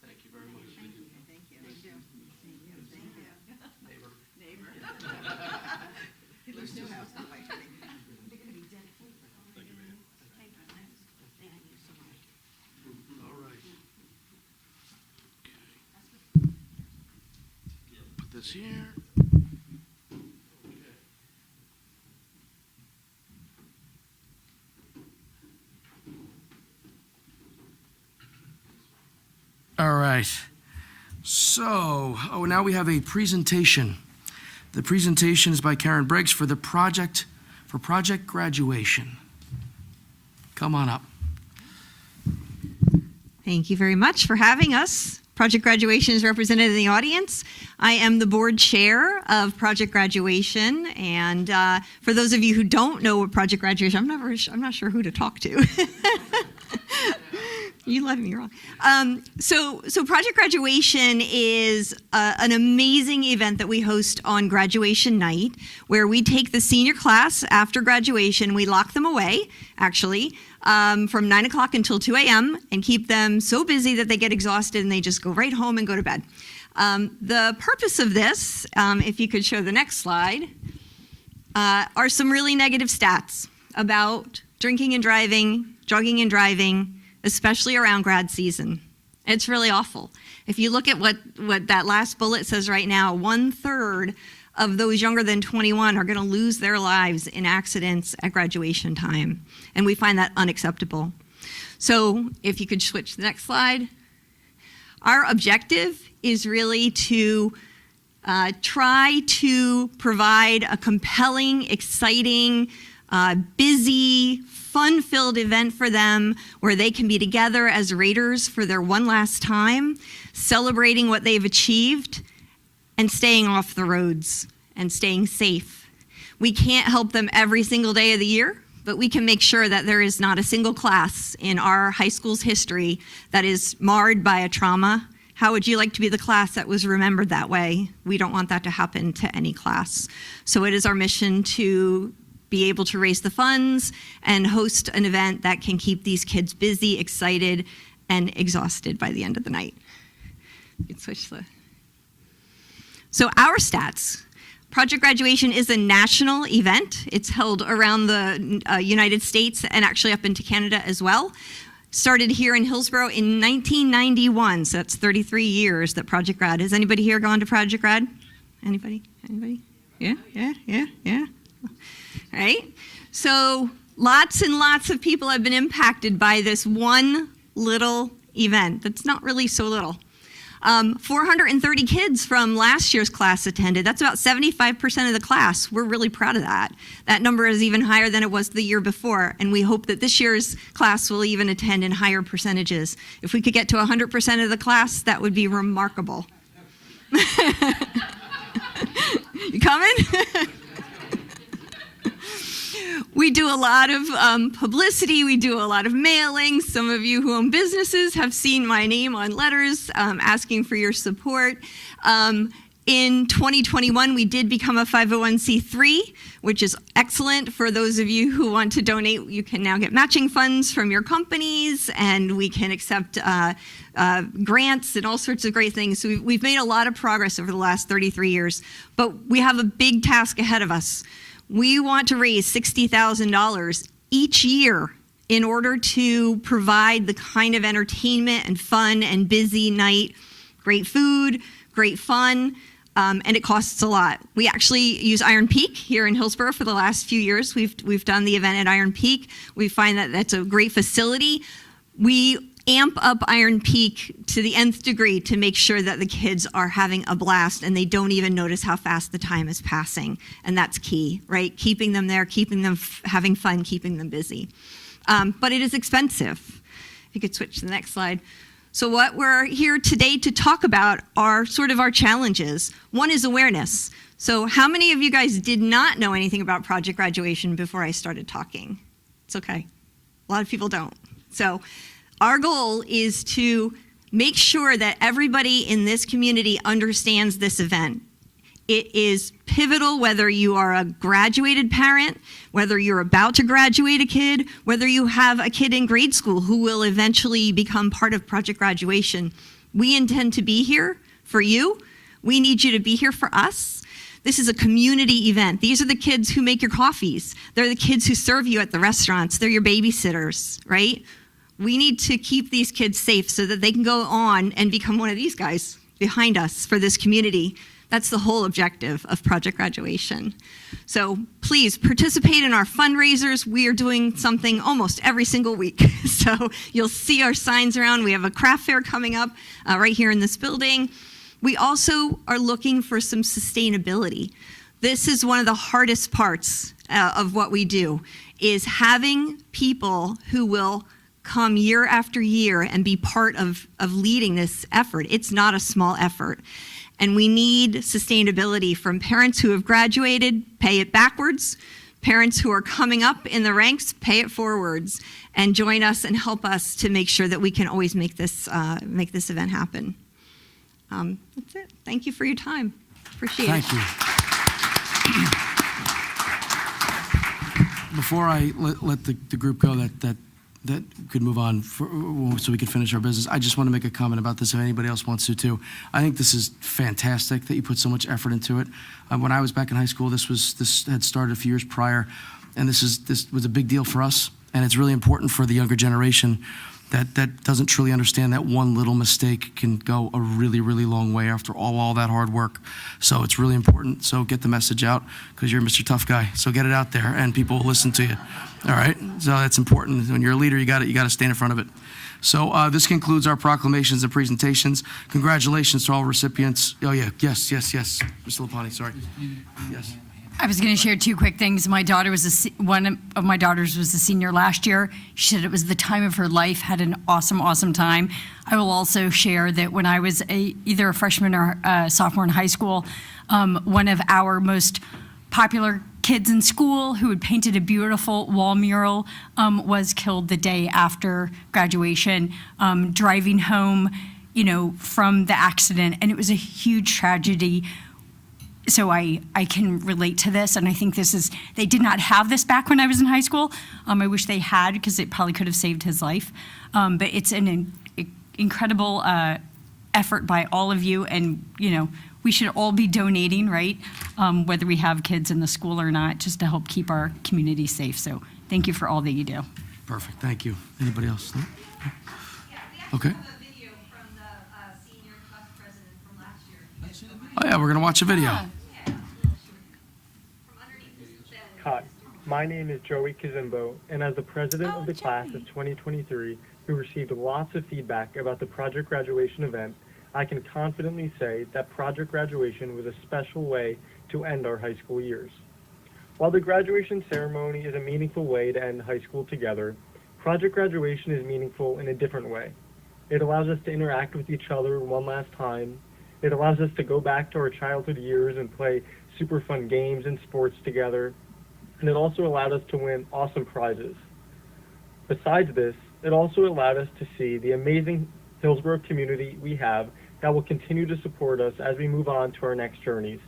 Thank you very much. Put this here. All right. So, now we have a presentation. The presentation is by Karen Briggs for Project Graduation. Come on up. Thank you very much for having us. Project Graduation is represented in the audience. I am the board chair of Project Graduation, and for those of you who don't know what Project Graduation, I'm not sure who to talk to. You led me wrong. So Project Graduation is an amazing event that we host on graduation night, where we take the senior class after graduation, we lock them away, actually, from 9 o'clock until 2 a.m. and keep them so busy that they get exhausted and they just go right home and go to bed. The purpose of this, if you could show the next slide, are some really negative stats about drinking and driving, drugging and driving, especially around grad season. It's really awful. If you look at what that last bullet says right now, 1/3 of those younger than 21 are going to lose their lives in accidents at graduation time. And we find that unacceptable. So if you could switch to the next slide. Our objective is really to try to provide a compelling, exciting, busy, fun-filled event for them where they can be together as Raiders for their one last time, celebrating what they've achieved and staying off the roads and staying safe. We can't help them every single day of the year, but we can make sure that there is not a single class in our high school's history that is marred by a trauma. How would you like to be the class that was remembered that way? We don't want that to happen to any class. So it is our mission to be able to raise the funds and host an event that can keep these kids busy, excited, and exhausted by the end of the night. You can switch the... So our stats. Project Graduation is a national event. It's held around the United States and actually up into Canada as well. Started here in Hillsborough in 1991, so that's 33 years that Project Grad. Has anybody here gone to Project Grad? Anybody? Anybody? Yeah. Right? So lots and lots of people have been impacted by this one little event that's not really so little. 430 kids from last year's class attended. That's about 75% of the class. We're really proud of that. That number is even higher than it was the year before, and we hope that this year's class will even attend in higher percentages. If we could get to 100% of the class, that would be remarkable. You coming? We do a lot of publicity. We do a lot of mailings. Some of you who own businesses have seen my name on letters asking for your support. In 2021, we did become a 501c3, which is excellent. For those of you who want to donate, you can now get matching funds from your companies, and we can accept grants and all sorts of great things. So we've made a lot of progress over the last 33 years, but we have a big task ahead of us. We want to raise $60,000 each year in order to provide the kind of entertainment and fun and busy night, great food, great fun, and it costs a lot. We actually use Iron Peak here in Hillsborough for the last few years. We've done the event at Iron Peak. We find that that's a great facility. We amp up Iron Peak to the nth degree to make sure that the kids are having a blast and they don't even notice how fast the time is passing. And that's key, right? Keeping them there, keeping them having fun, keeping them busy. But it is expensive. If you could switch to the next slide. So what we're here today to talk about are sort of our challenges. One is awareness. So how many of you guys did not know anything about Project Graduation before I started talking? It's okay. A lot of people don't. So our goal is to make sure that everybody in this community understands this event. It is pivotal whether you are a graduated parent, whether you're about to graduate a kid, whether you have a kid in grade school who will eventually become part of Project Graduation. We intend to be here for you. We need you to be here for us. This is a community event. These are the kids who make your coffees. They're the kids who serve you at the restaurants. They're your babysitters, right? We need to keep these kids safe so that they can go on and become one of these guys behind us for this community. That's the whole objective of Project Graduation. So please participate in our fundraisers. We are doing something almost every single week. So you'll see our signs around. We have a craft fair coming up right here in this building. We also are looking for some sustainability. This is one of the hardest parts of what we do, is having people who will come year after year and be part of leading this effort. It's not a small effort. And we need sustainability from parents who have graduated, pay it backwards. Parents who are coming up in the ranks, pay it forwards. And join us and help us to make sure that we can always make this event happen. That's it. Thank you for your time. Appreciate it. Thank you. Before I let the group go that could move on so we could finish our business, I just want to make a comment about this if anybody else wants to too. I think this is fantastic that you put so much effort into it. When I was back in high school, this had started a few years prior, and this was a big deal for us, and it's really important for the younger generation that doesn't truly understand that one little mistake can go a really, really long way after all that hard work. So it's really important. So get the message out, because you're Mr. Tough Guy. So get it out there, and people will listen to you. All right? So that's important. When you're a leader, you got to stand in front of it. So this concludes our proclamations and presentations. Congratulations to all recipients. Oh, yeah. Yes. Mr. Lapani, sorry. Yes. I was going to share two quick things. My daughter one of my daughters was a senior last year. She said it was the time of her life, had an awesome time. I will also share that when I was either a freshman or a sophomore in high school, one of our most popular kids in school who had painted a beautiful wall mural was killed the day after graduation, driving home, from the accident. And it was a huge tragedy. So I can relate to this, and I think they did not have this back when I was in high school. I wish they had, because it probably could have saved his life. But it's an incredible effort by all of you, and, we should all be donating, right? Whether we have kids in the school or not, just to help keep our community safe. So thank you for all that you do. Perfect, thank you. Anybody else? No? Okay. Oh, yeah, we're going to watch a video. Hi, my name is Joey Kazimbo, and as the president of the class of 2023, who received lots of feedback about the project graduation event, I can confidently say that project graduation was a special way to end our high school years. While the graduation ceremony is a meaningful way to end high school together, project graduation is meaningful in a different way. It allows us to interact with each other one last time. It allows us to go back to our childhood years and play super fun games and sports together. And it also allowed us to win awesome prizes. Besides this, it also allowed us to see the amazing Hillsborough community we have that will continue to support us as we move on to our next journeys,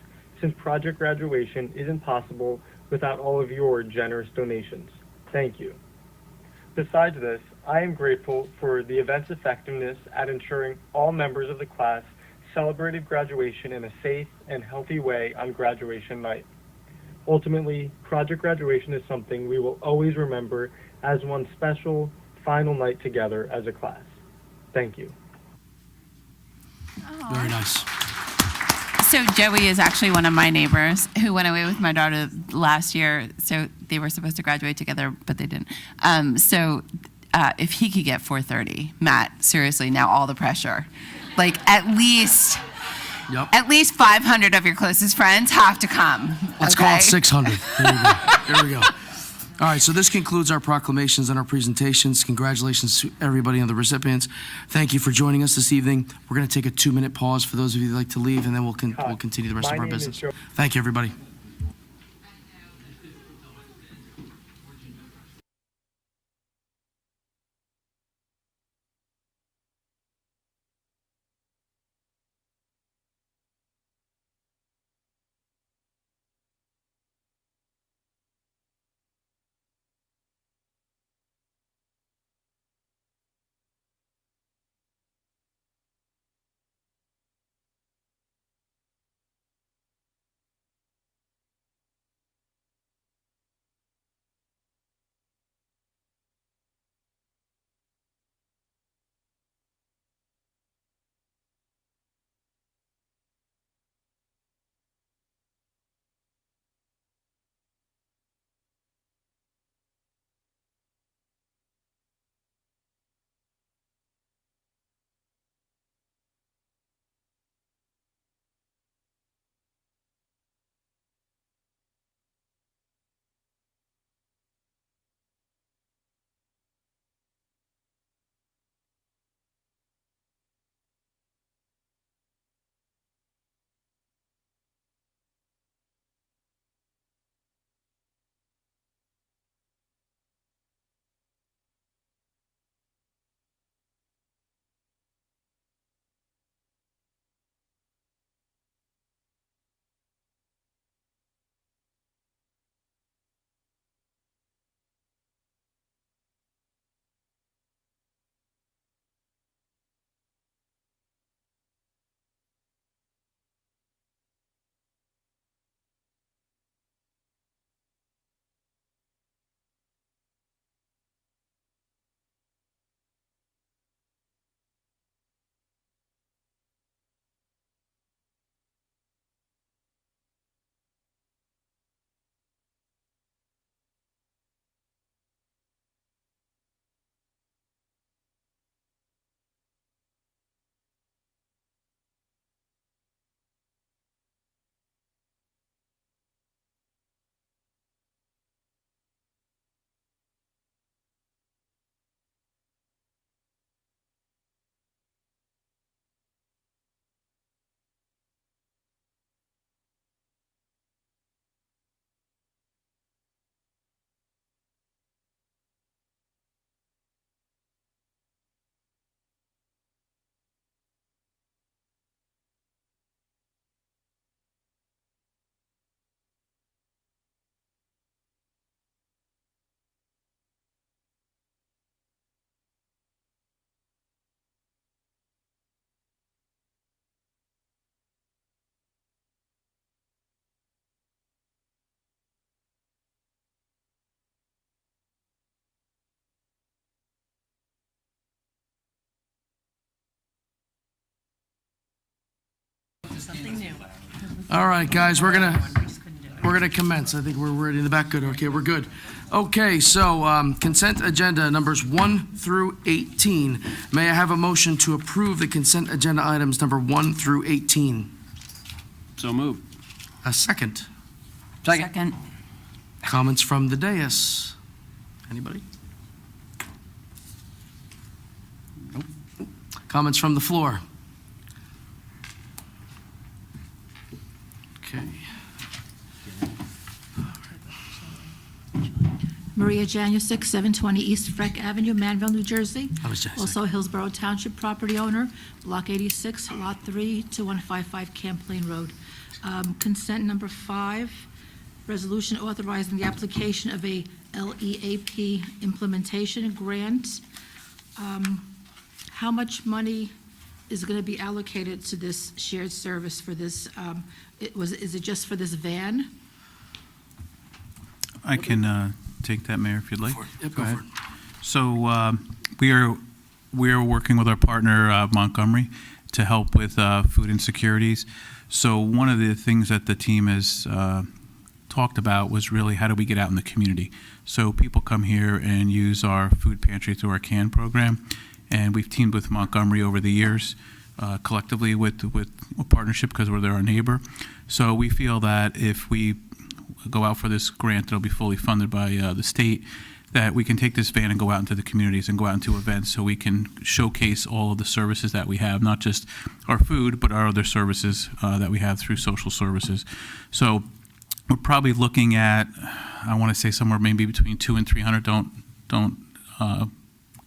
since project graduation isn't possible without all of your generous donations. Thank you. Besides this, I am grateful for the event's effectiveness at ensuring all members of the class celebrated graduation in a safe and healthy way on graduation night. Ultimately, project graduation is something we will always remember as one special final night together as a class. Thank you. Very nice. So Joey is actually one of my neighbors who went away with my daughter last year. So they were supposed to graduate together, but they didn't. If he could get 4:30, Matt, seriously, now all the pressure. Like at least 500 of your closest friends have to come. Let's call it 600. There you go. There we go. All right, so this concludes our proclamations and our presentations. Congratulations to everybody and the recipients. Thank you for joining us this evening. We're going to take a 2-minute pause for those of you who'd like to leave, and then we'll continue the rest of our business. Thank you, everybody. All right, guys, we're gonna commence. I think we're ready in the back. Good. Okay, we're good. Okay, so consent agenda numbers 1 through 18. May I have a motion to approve the consent agenda items number 1 through 18? So moved. A second. Second. Comments from the dais? Anybody? Nope. Comments from the floor? Okay. Maria Janusik, 720 East Freck Avenue, Manville, New Jersey. I was just Also Hillsborough Township property owner, Block 86, Lot 3, 2155 Camp Plain Road. Consent number 5, resolution authorizing the application of a LEAP implementation grant. How much money is going to be allocated to this shared service for this? Is it just for this van? I can take that, Mayor, if you'd like. Yep, go for it. So we are working with our partner Montgomery to help with food insecurities. So one of the things that the team has talked about was really how do we get out in the community. So people come here and use our food pantry through our CAN program, and we've teamed with Montgomery over the years, collectively with a partnership because they're our neighbor. So we feel that if we go out for this grant that'll be fully funded by the state, that we can take this van and go out into the communities and go out into events so we can showcase all of the services that we have, not just our food, but our other services that we have through social services. So we're probably looking at, I want to say somewhere maybe between 200 and 300. Don't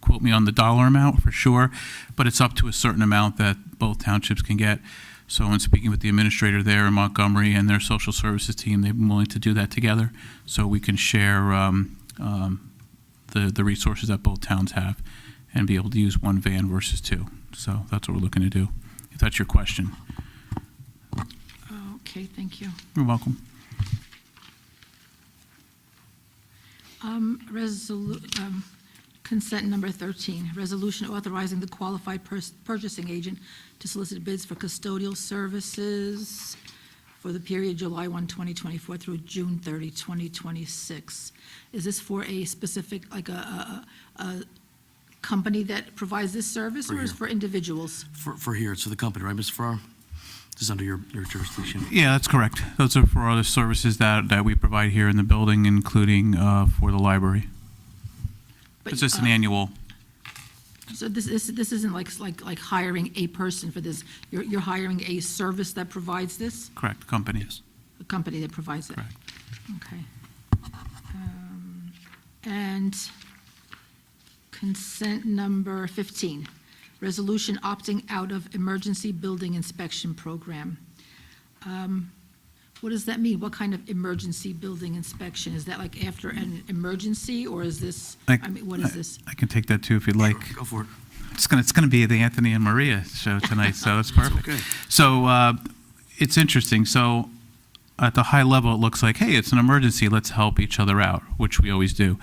quote me on the dollar amount for sure, but it's up to a certain amount that both townships can get. So in speaking with the administrator there in Montgomery and their social services team, they've been willing to do that together so we can share the resources that both towns have and be able to use one van versus two. So that's what we're looking to do, if that's your question. Okay, thank you. You're welcome. Consent number 13, resolution authorizing the qualified purchasing agent to solicit bids for custodial services for the period July 1, 2024 through June 30, 2026. Is this for a specific, like a company that provides this service, or is it for individuals? For here, it's for the company, right, Mr. Farrar? This is under your jurisdiction. Yeah, that's correct. Those are for other services that we provide here in the building, including for the library. It's just an annual. So this isn't like hiring a person for this. You're hiring a service that provides this? Correct, company. Yes. A company that provides it? Correct. Okay. And consent number 15, resolution opting out of emergency building inspection program. What does that mean? What kind of emergency building inspection? Is that like after an emergency, or is this, what is this? I can take that too if you'd like. Sure, go for it. It's gonna be the Anthony and Maria show tonight, so it's perfect. Okay. So it's interesting. So at the high level, it looks like, hey, it's an emergency. Let's help each other out, which we always do.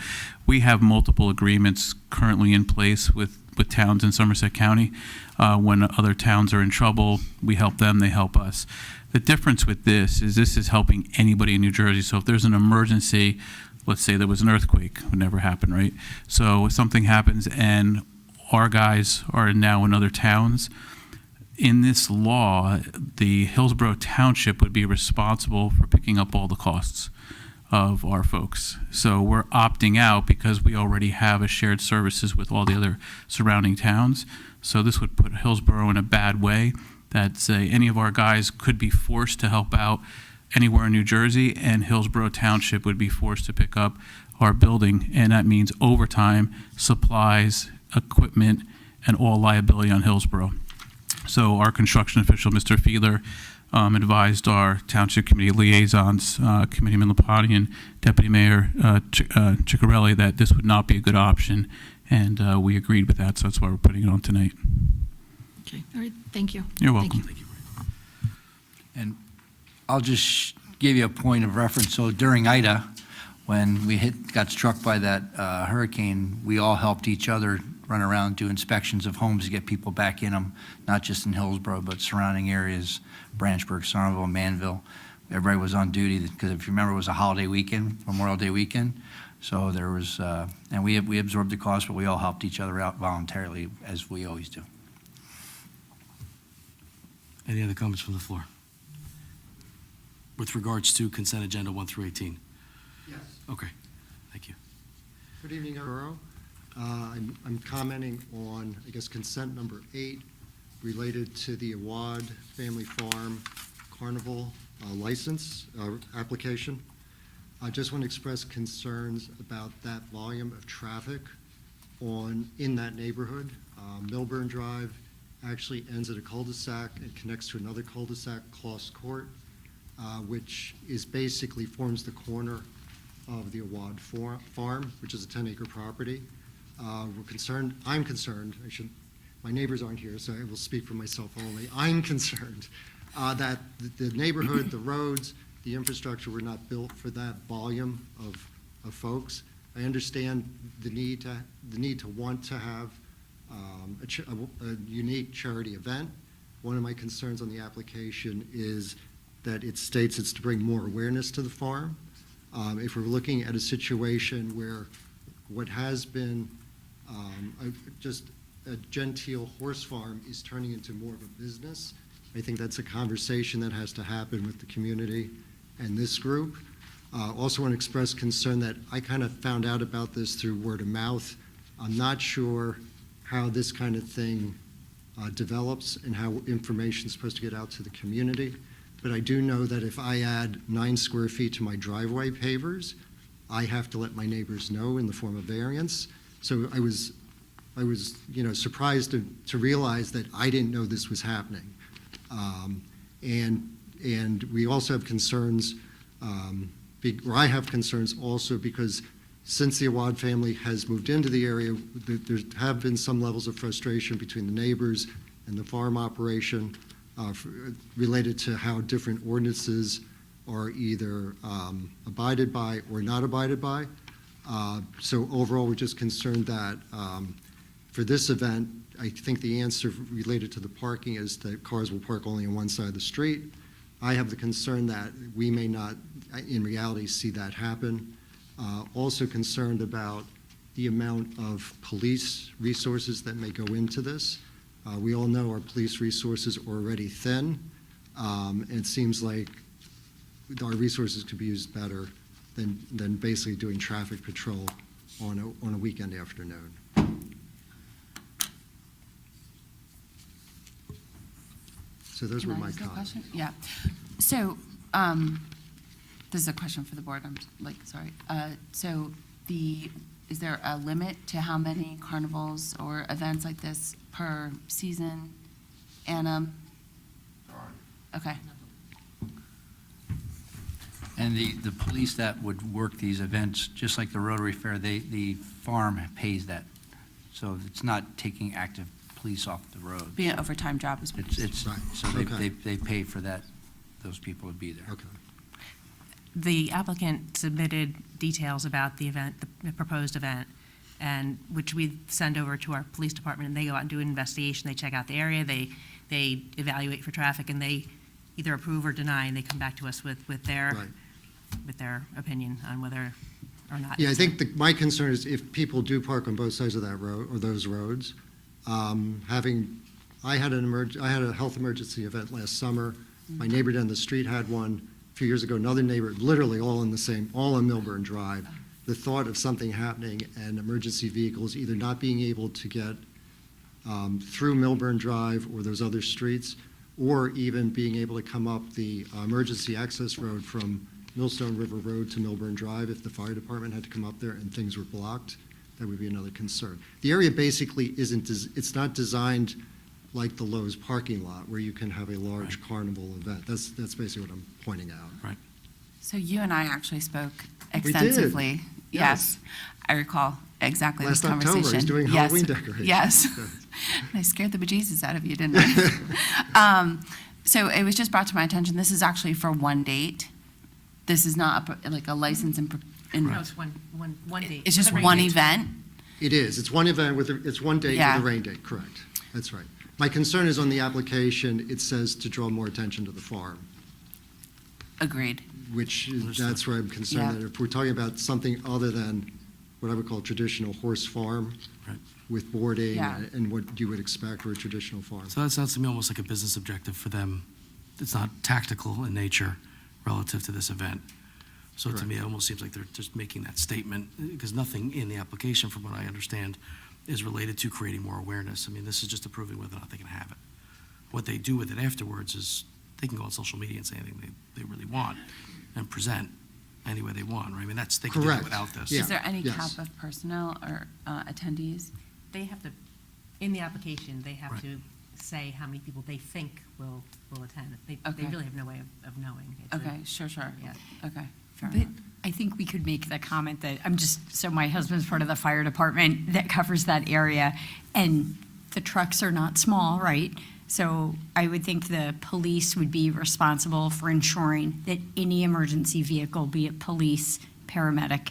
We have multiple agreements currently in place with towns in Somerset County. When other towns are in trouble, we help them, they help us. The difference with this is helping anybody in New Jersey. So if there's an emergency, let's say there was an earthquake, it would never happen, right? So if something happens and our guys are now in other towns, in this law, the Hillsborough Township would be responsible for picking up all the costs of our folks. So we're opting out because we already have a shared services with all the other surrounding towns. So this would put Hillsborough in a bad way, that say any of our guys could be forced to help out anywhere in New Jersey, and Hillsborough Township would be forced to pick up our building, and that means overtime, supplies, equipment, and all liability on Hillsborough. So our construction official, Mr. Fiedler, advised our Township Committee liaisons, Committeeman Laponian, Deputy Mayor Ciccarelli, that this would not be a good option, and we agreed with that, so that's why we're putting it on tonight. Okay, all right, thank you. You're welcome. Thank you. And I'll just give you a point of reference. So during Ida, when we got struck by that hurricane, we all helped each other run around, do inspections of homes to get people back in them, not just in Hillsborough, but surrounding areas, Branchburg, Somerville, Manville. Everybody was on duty because if you remember, it was a holiday weekend, Memorial Day weekend. So there was, and we absorbed the cost, but we all helped each other out voluntarily, as we always do. Any other comments from the floor? With regards to consent agenda 1 through 18? Yes. Okay, thank you. Good evening, Borough. I'm commenting on, I guess, consent number 8 related to the Awad Family Farm Carnival license application. I just want to express concerns about that volume of traffic in that neighborhood. Milburn Drive actually ends at a cul-de-sac and connects to another cul-de-sac, Kloss Court, which basically forms the corner of the Awad Farm, which is a 10-acre property. I'm concerned, my neighbors aren't here, so I will speak for myself only. I'm concerned that the neighborhood, the roads, the infrastructure were not built for that volume of folks. I understand the need to want to have a unique charity event. One of my concerns on the application is that it states it's to bring more awareness to the farm. If we're looking at a situation where what has been just a genteel horse farm is turning into more of a business, I think that's a conversation that has to happen with the community and this group. Also want to express concern that I kind of found out about this through word of mouth. I'm not sure how this kind of thing develops and how information is supposed to get out to the community. But I do know that if I add 9 square feet to my driveway pavers, I have to let my neighbors know in the form of variance. So I was surprised to realize that I didn't know this was happening. And we also have concerns, or I have concerns also because since the Awad family has moved into the area, there have been some levels of frustration between the neighbors and the farm operation related to how different ordinances are either abided by or not abided by. So overall, we're just concerned that for this event, I think the answer related to the parking is that cars will park only on one side of the street. I have the concern that we may not, in reality, see that happen. Also concerned about the amount of police resources that may go into this. We all know our police resources are already thin. It seems like our resources could be used better than basically doing traffic patrol on a weekend afternoon. So those were my comments. Yeah. So this is a question for the board. I'm sorry. So is there a limit to how many carnivals or events like this per season? Anna? Okay. And the police that would work these events, just like the Rotary Fair, the farm pays that. So it's not taking active police off the road. Be an overtime job is what It's right. So Okay. they pay for that, those people to be there. Okay. The applicant submitted details about the event, the proposed event, and which we send over to our police department, and they go out and do an investigation. They check out the area, they evaluate for traffic, and they either approve or deny, and they come back to us with their opinion on whether or not. Yeah, I think my concern is if people do park on both sides of that road or those roads, I had a health emergency event last summer. My neighbor down the street had one a few years ago. Another neighbor, literally all on Milburn Drive. The thought of something happening and emergency vehicles either not being able to get through Milburn Drive or those other streets, or even being able to come up the emergency access road from Millstone River Road to Milburn Drive if the fire department had to come up there and things were blocked, that would be another concern. The area basically it's not designed like the Lowe's parking lot where you can have a large carnival event. That's basically what I'm pointing out. Right. So you and I actually spoke We did. extensively. Yes. I recall exactly Last this conversation. October, he's doing Halloween decorations. Yes. I scared the bejesus out of you, didn't I? So it was just brought to my attention, this is actually for one date. This is not like a license No, it's one date. It's just Every one date. event. It is. It's one event it's one date Yeah. with a rain date, correct. That's right. My concern is on the application, it says to draw more attention to the farm, Agreed. that's where I'm concerned Yeah. that if we're talking about something other than what I would call traditional horse farm Right. with boarding Yeah. and what you would expect for a traditional farm. So that sounds to me almost like a business objective for them. It's not tactical in nature relative to this event. So to me, it almost seems like they're just making that statement, because nothing in the application, from what I understand, is related to creating more awareness. I mean, this is just approving whether or not they can have it. What they do with it afterwards is, they can go on social media and say anything they really want and present any way they want, right? I mean, they can do Correct. it without this. Yeah. Is there any Yes. cap of personnel or attendees? They have to, in the application, they have Right. to say how many people they think will attend. They Okay. really have no way of knowing. It's a- Okay, sure. Yeah. Okay, fair But enough. I think we could make the comment that so my husband's part of the fire department that covers that area, and the trucks are not small, right? So I would think the police would be responsible for ensuring that any emergency vehicle, be it police, paramedic,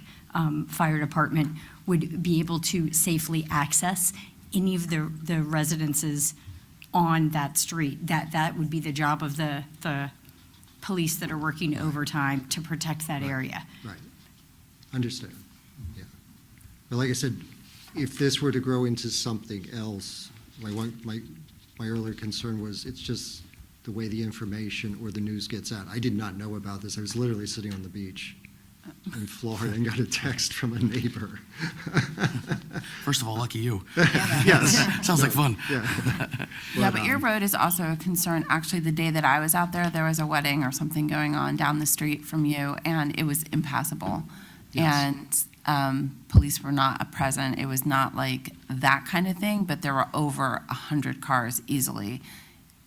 fire department, would be able to safely access any of the residences on that street. That would be the job of the police that are working overtime to protect that area. Right. Understand. Yeah. But like I said, if this were to grow into something else, my earlier concern was it's just the way the information or the news gets out. I did not know about this. I was literally sitting on the beach in Florida and got a text from a neighbor. First of all, lucky you. Yes. Sounds like fun. Yeah, but your road is also a concern. Actually, the day that I was out there was a wedding or something going on down the street from you, and it was impassable. Yes. And police were not present. It was not like that kind of thing, but there were over 100 cars easily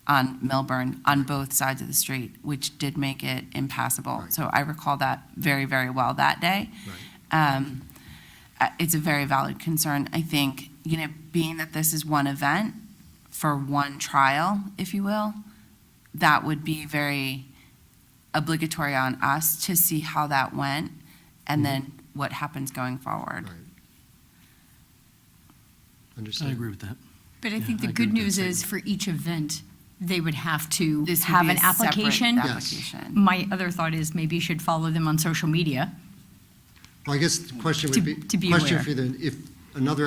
on Milburn on both sides of the street, which did make it impassable. Right. So I recall that very, very well that day. It's a very valid concern. I think, being that this is one event for one trial, if you will, that would be very obligatory on us to see how that went and then what happens going forward. Right. Understand. I agree with that. But I Yeah, think the I agree good with that news is statement. for each event, they would have to This would have be an a separate application. Yes. application. My other thought is maybe you should follow them on social media. Well, I guess the question would be. To be question aware. for you then, if another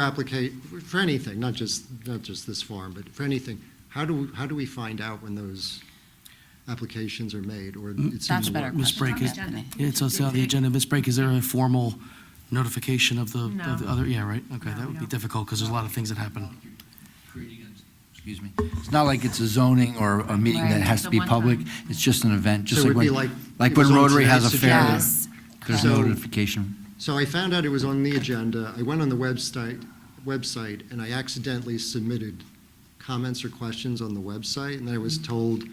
for anything, not just this farm, but for anything, how do we find out when those applications are made, or it's That's in a the better works? Ms. Brake, question. yeah, so it's on the agenda. Ms. Brake, is there a formal notification of the No. other? Yeah, right? Okay, No, that we would be don't. difficult, because there's a lot of things that happen. Excuse me. It's not like it's a zoning or a meeting that Right. has to It's a be one-time. public. It's just an event, just So it like would be when, like it when was on Rotary has a tonight's fair, agenda. Yes. there's So- notification. So I found out it was on the agenda. I went on the website, and I accidentally submitted comments or questions on the website, and then I was told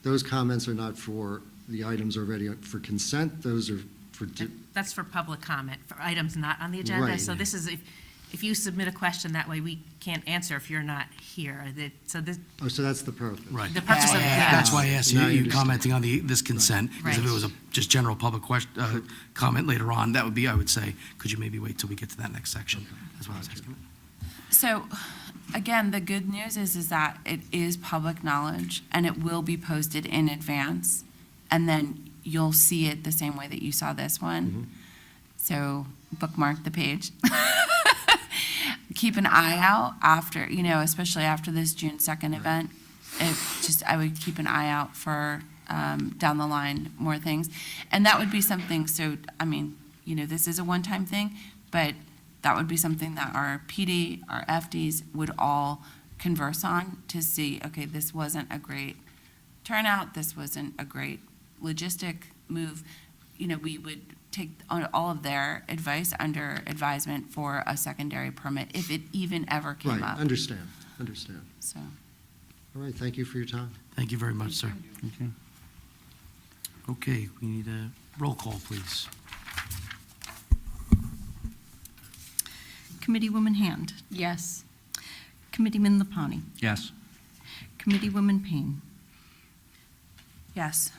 those comments are not for the items already for consent. Those are for. That's for public comment, for items not on the agenda. Right. So this is, if you submit a question, that way we can't answer if you're not here. So this, Oh, so that's the purpose. Right. the purpose of, Yeah. That's why I asked you, Now I you understand. commenting on this consent. Because if it Right. was a just general public comment later on, that would be, I would say, could you maybe wait till we get to that next section? That's what I was asking. So, again, the good news is that it is public knowledge, and it will be posted in advance, and then you'll see it the same way that you saw this one. So bookmark the page. Keep an eye out after, especially after this June 2nd event. I would keep an eye out for, down the line, more things. And that would be something, this is a one-time thing, but that would be something that our PD, our FDs would all converse on to see, okay, this wasn't a great turnout, this wasn't a great logistic move. We would take on all of their advice under advisement for a secondary permit, if it even ever came Right, up. understand. So, All right, thank you for your time. Thank you very much, sir. Okay. Okay, we need a roll call, please. Committeewoman Hand. Yes. Committeeman Lapani. Yes. Committeewoman Payne. yes.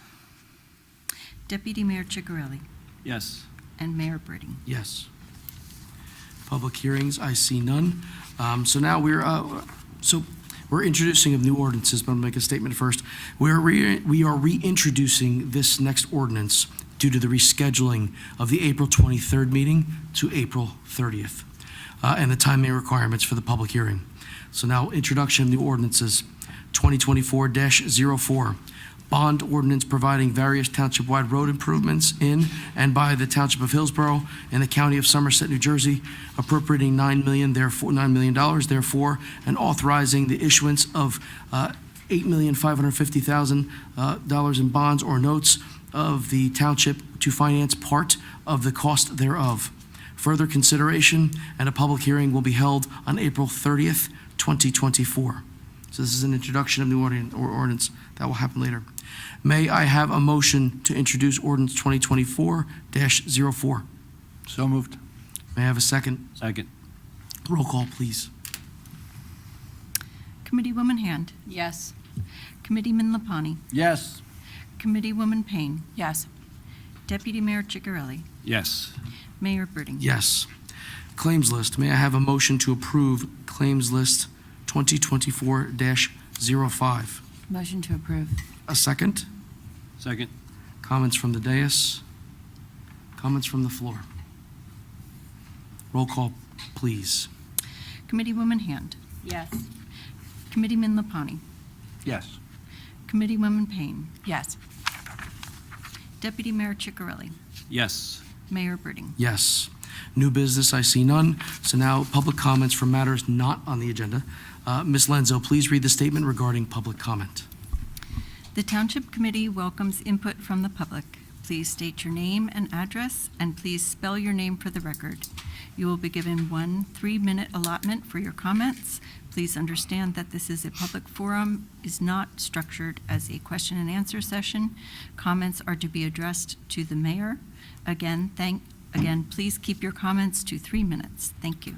Deputy Mayor Chicarelli. Yes. And Mayor Britting. Yes. Public hearings, I see none. So now we're introducing of new ordinances, but I'll make a statement first. We are reintroducing this next ordinance due to the rescheduling of the April 23rd meeting to April 30th, and the timing requirements for the public hearing. So now, introduction of new ordinances, 2024-04, bond ordinance providing various township-wide road improvements in and by the Township of Hillsborough and the County of Somerset, New Jersey, appropriating $9 million, therefore, and authorizing the issuance of $8,550,000 in bonds or notes of the township to finance part of the cost thereof. Further consideration and a public hearing will be held on April 30th, 2024. So this is an introduction of new ordinance that will happen later. May I have a motion to introduce ordinance 2024-04? So moved. May I have a second? Second. Roll call, please. Committeewoman Hand. Yes. Committeeman Lapani. Yes. Committeewoman Payne. Yes. Deputy Mayor Ciccarelli. Yes. Mayor Birding. Yes. Claims list. May I have a motion to approve claims list 2024-05? Motion to approve. A second? Second. Comments from the dais? Comments from the floor? Roll call, please. Committeewoman Hand. Yes. Committeeman Lapani. Yes. Committeewoman Payne. Yes. Deputy Mayor Ciccarelli. Yes. Mayor Birding. Yes. New business, I see none. So now, public comments for matters not on the agenda. Ms. Lenzo, please read the statement regarding public comment. The Township Committee welcomes input from the public. Please state your name and address, and please spell your name for the record. You will be given 1 3-minute allotment for your comments. Please understand that this is a public forum, is not structured as a question and answer session. Comments are to be addressed to the mayor. Again, please keep your comments to 3 minutes. Thank you.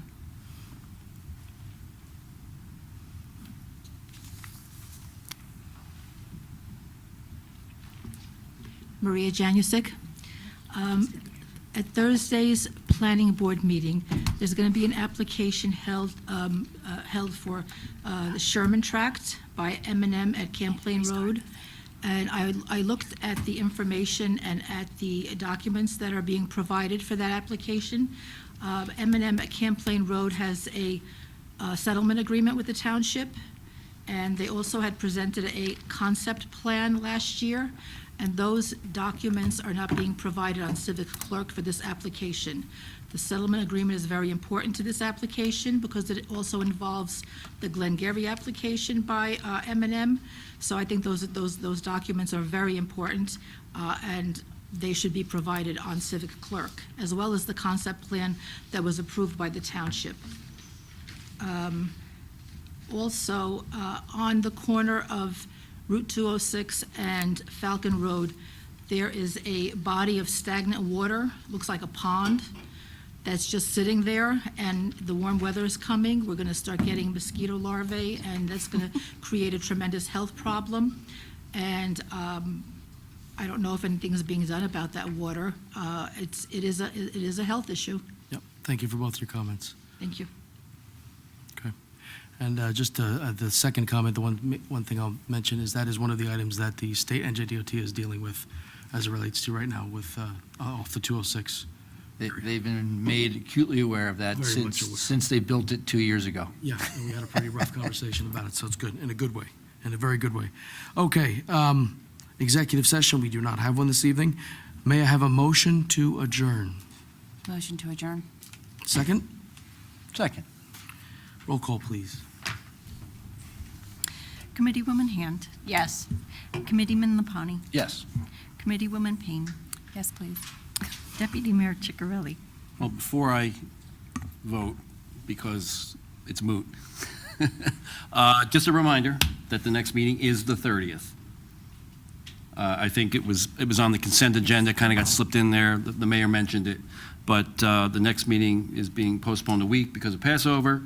Maria Janusik. At Thursday's Planning Board meeting, there's going to be an application held for the Sherman Tract by M&M at Camplain Road. And I looked at the information and at the documents that are being provided for that application. M&M at Camplain Road has a settlement agreement with the township, and they also had presented a concept plan last year, and those documents are not being provided on Civic Clerk for this application. The settlement agreement is very important to this application because it also involves the Glengarry application by M&M. So I think those documents are very important, and they should be provided on Civic Clerk, as well as the concept plan that was approved by the township. Also, on the corner of Route 206 and Falcon Road, there is a body of stagnant water, looks like a pond, that's just sitting there, and the warm weather is coming. We're going to start getting mosquito larvae, and that's going to create a tremendous health problem. And I don't know if anything's being done about that water. It is a health issue. Yep. Thank you for both your comments. Thank you. Okay. And just the second comment, the one thing I'll mention is that is one of the items that the state NJDOT is dealing with as it relates to right now with off the 206. They've been made acutely aware of that Very much aware. since they built it 2 years ago. Yeah, and we had a pretty rough conversation about it, so it's good, in a good way, in a very good way. Okay, executive session, we do not have one this evening. May I have a motion to adjourn? Motion to adjourn. Second? Second. Roll call, please. Committeewoman Hand. Yes. Committeeman Lapani. Yes. Committeewoman Payne. Yes, please. Deputy Mayor Ciccarelli. Well, before I vote, because it's moot, just a reminder that the next meeting is the 30th. I think it was on the consent agenda, kind of got slipped in there. The mayor mentioned it. But the next meeting is being postponed a week because of Passover.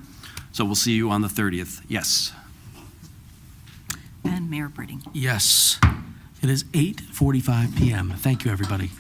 So we'll see you on the 30th. Yes. And Mayor Birding. Yes. It is 8:45 p.m. Thank you, everybody.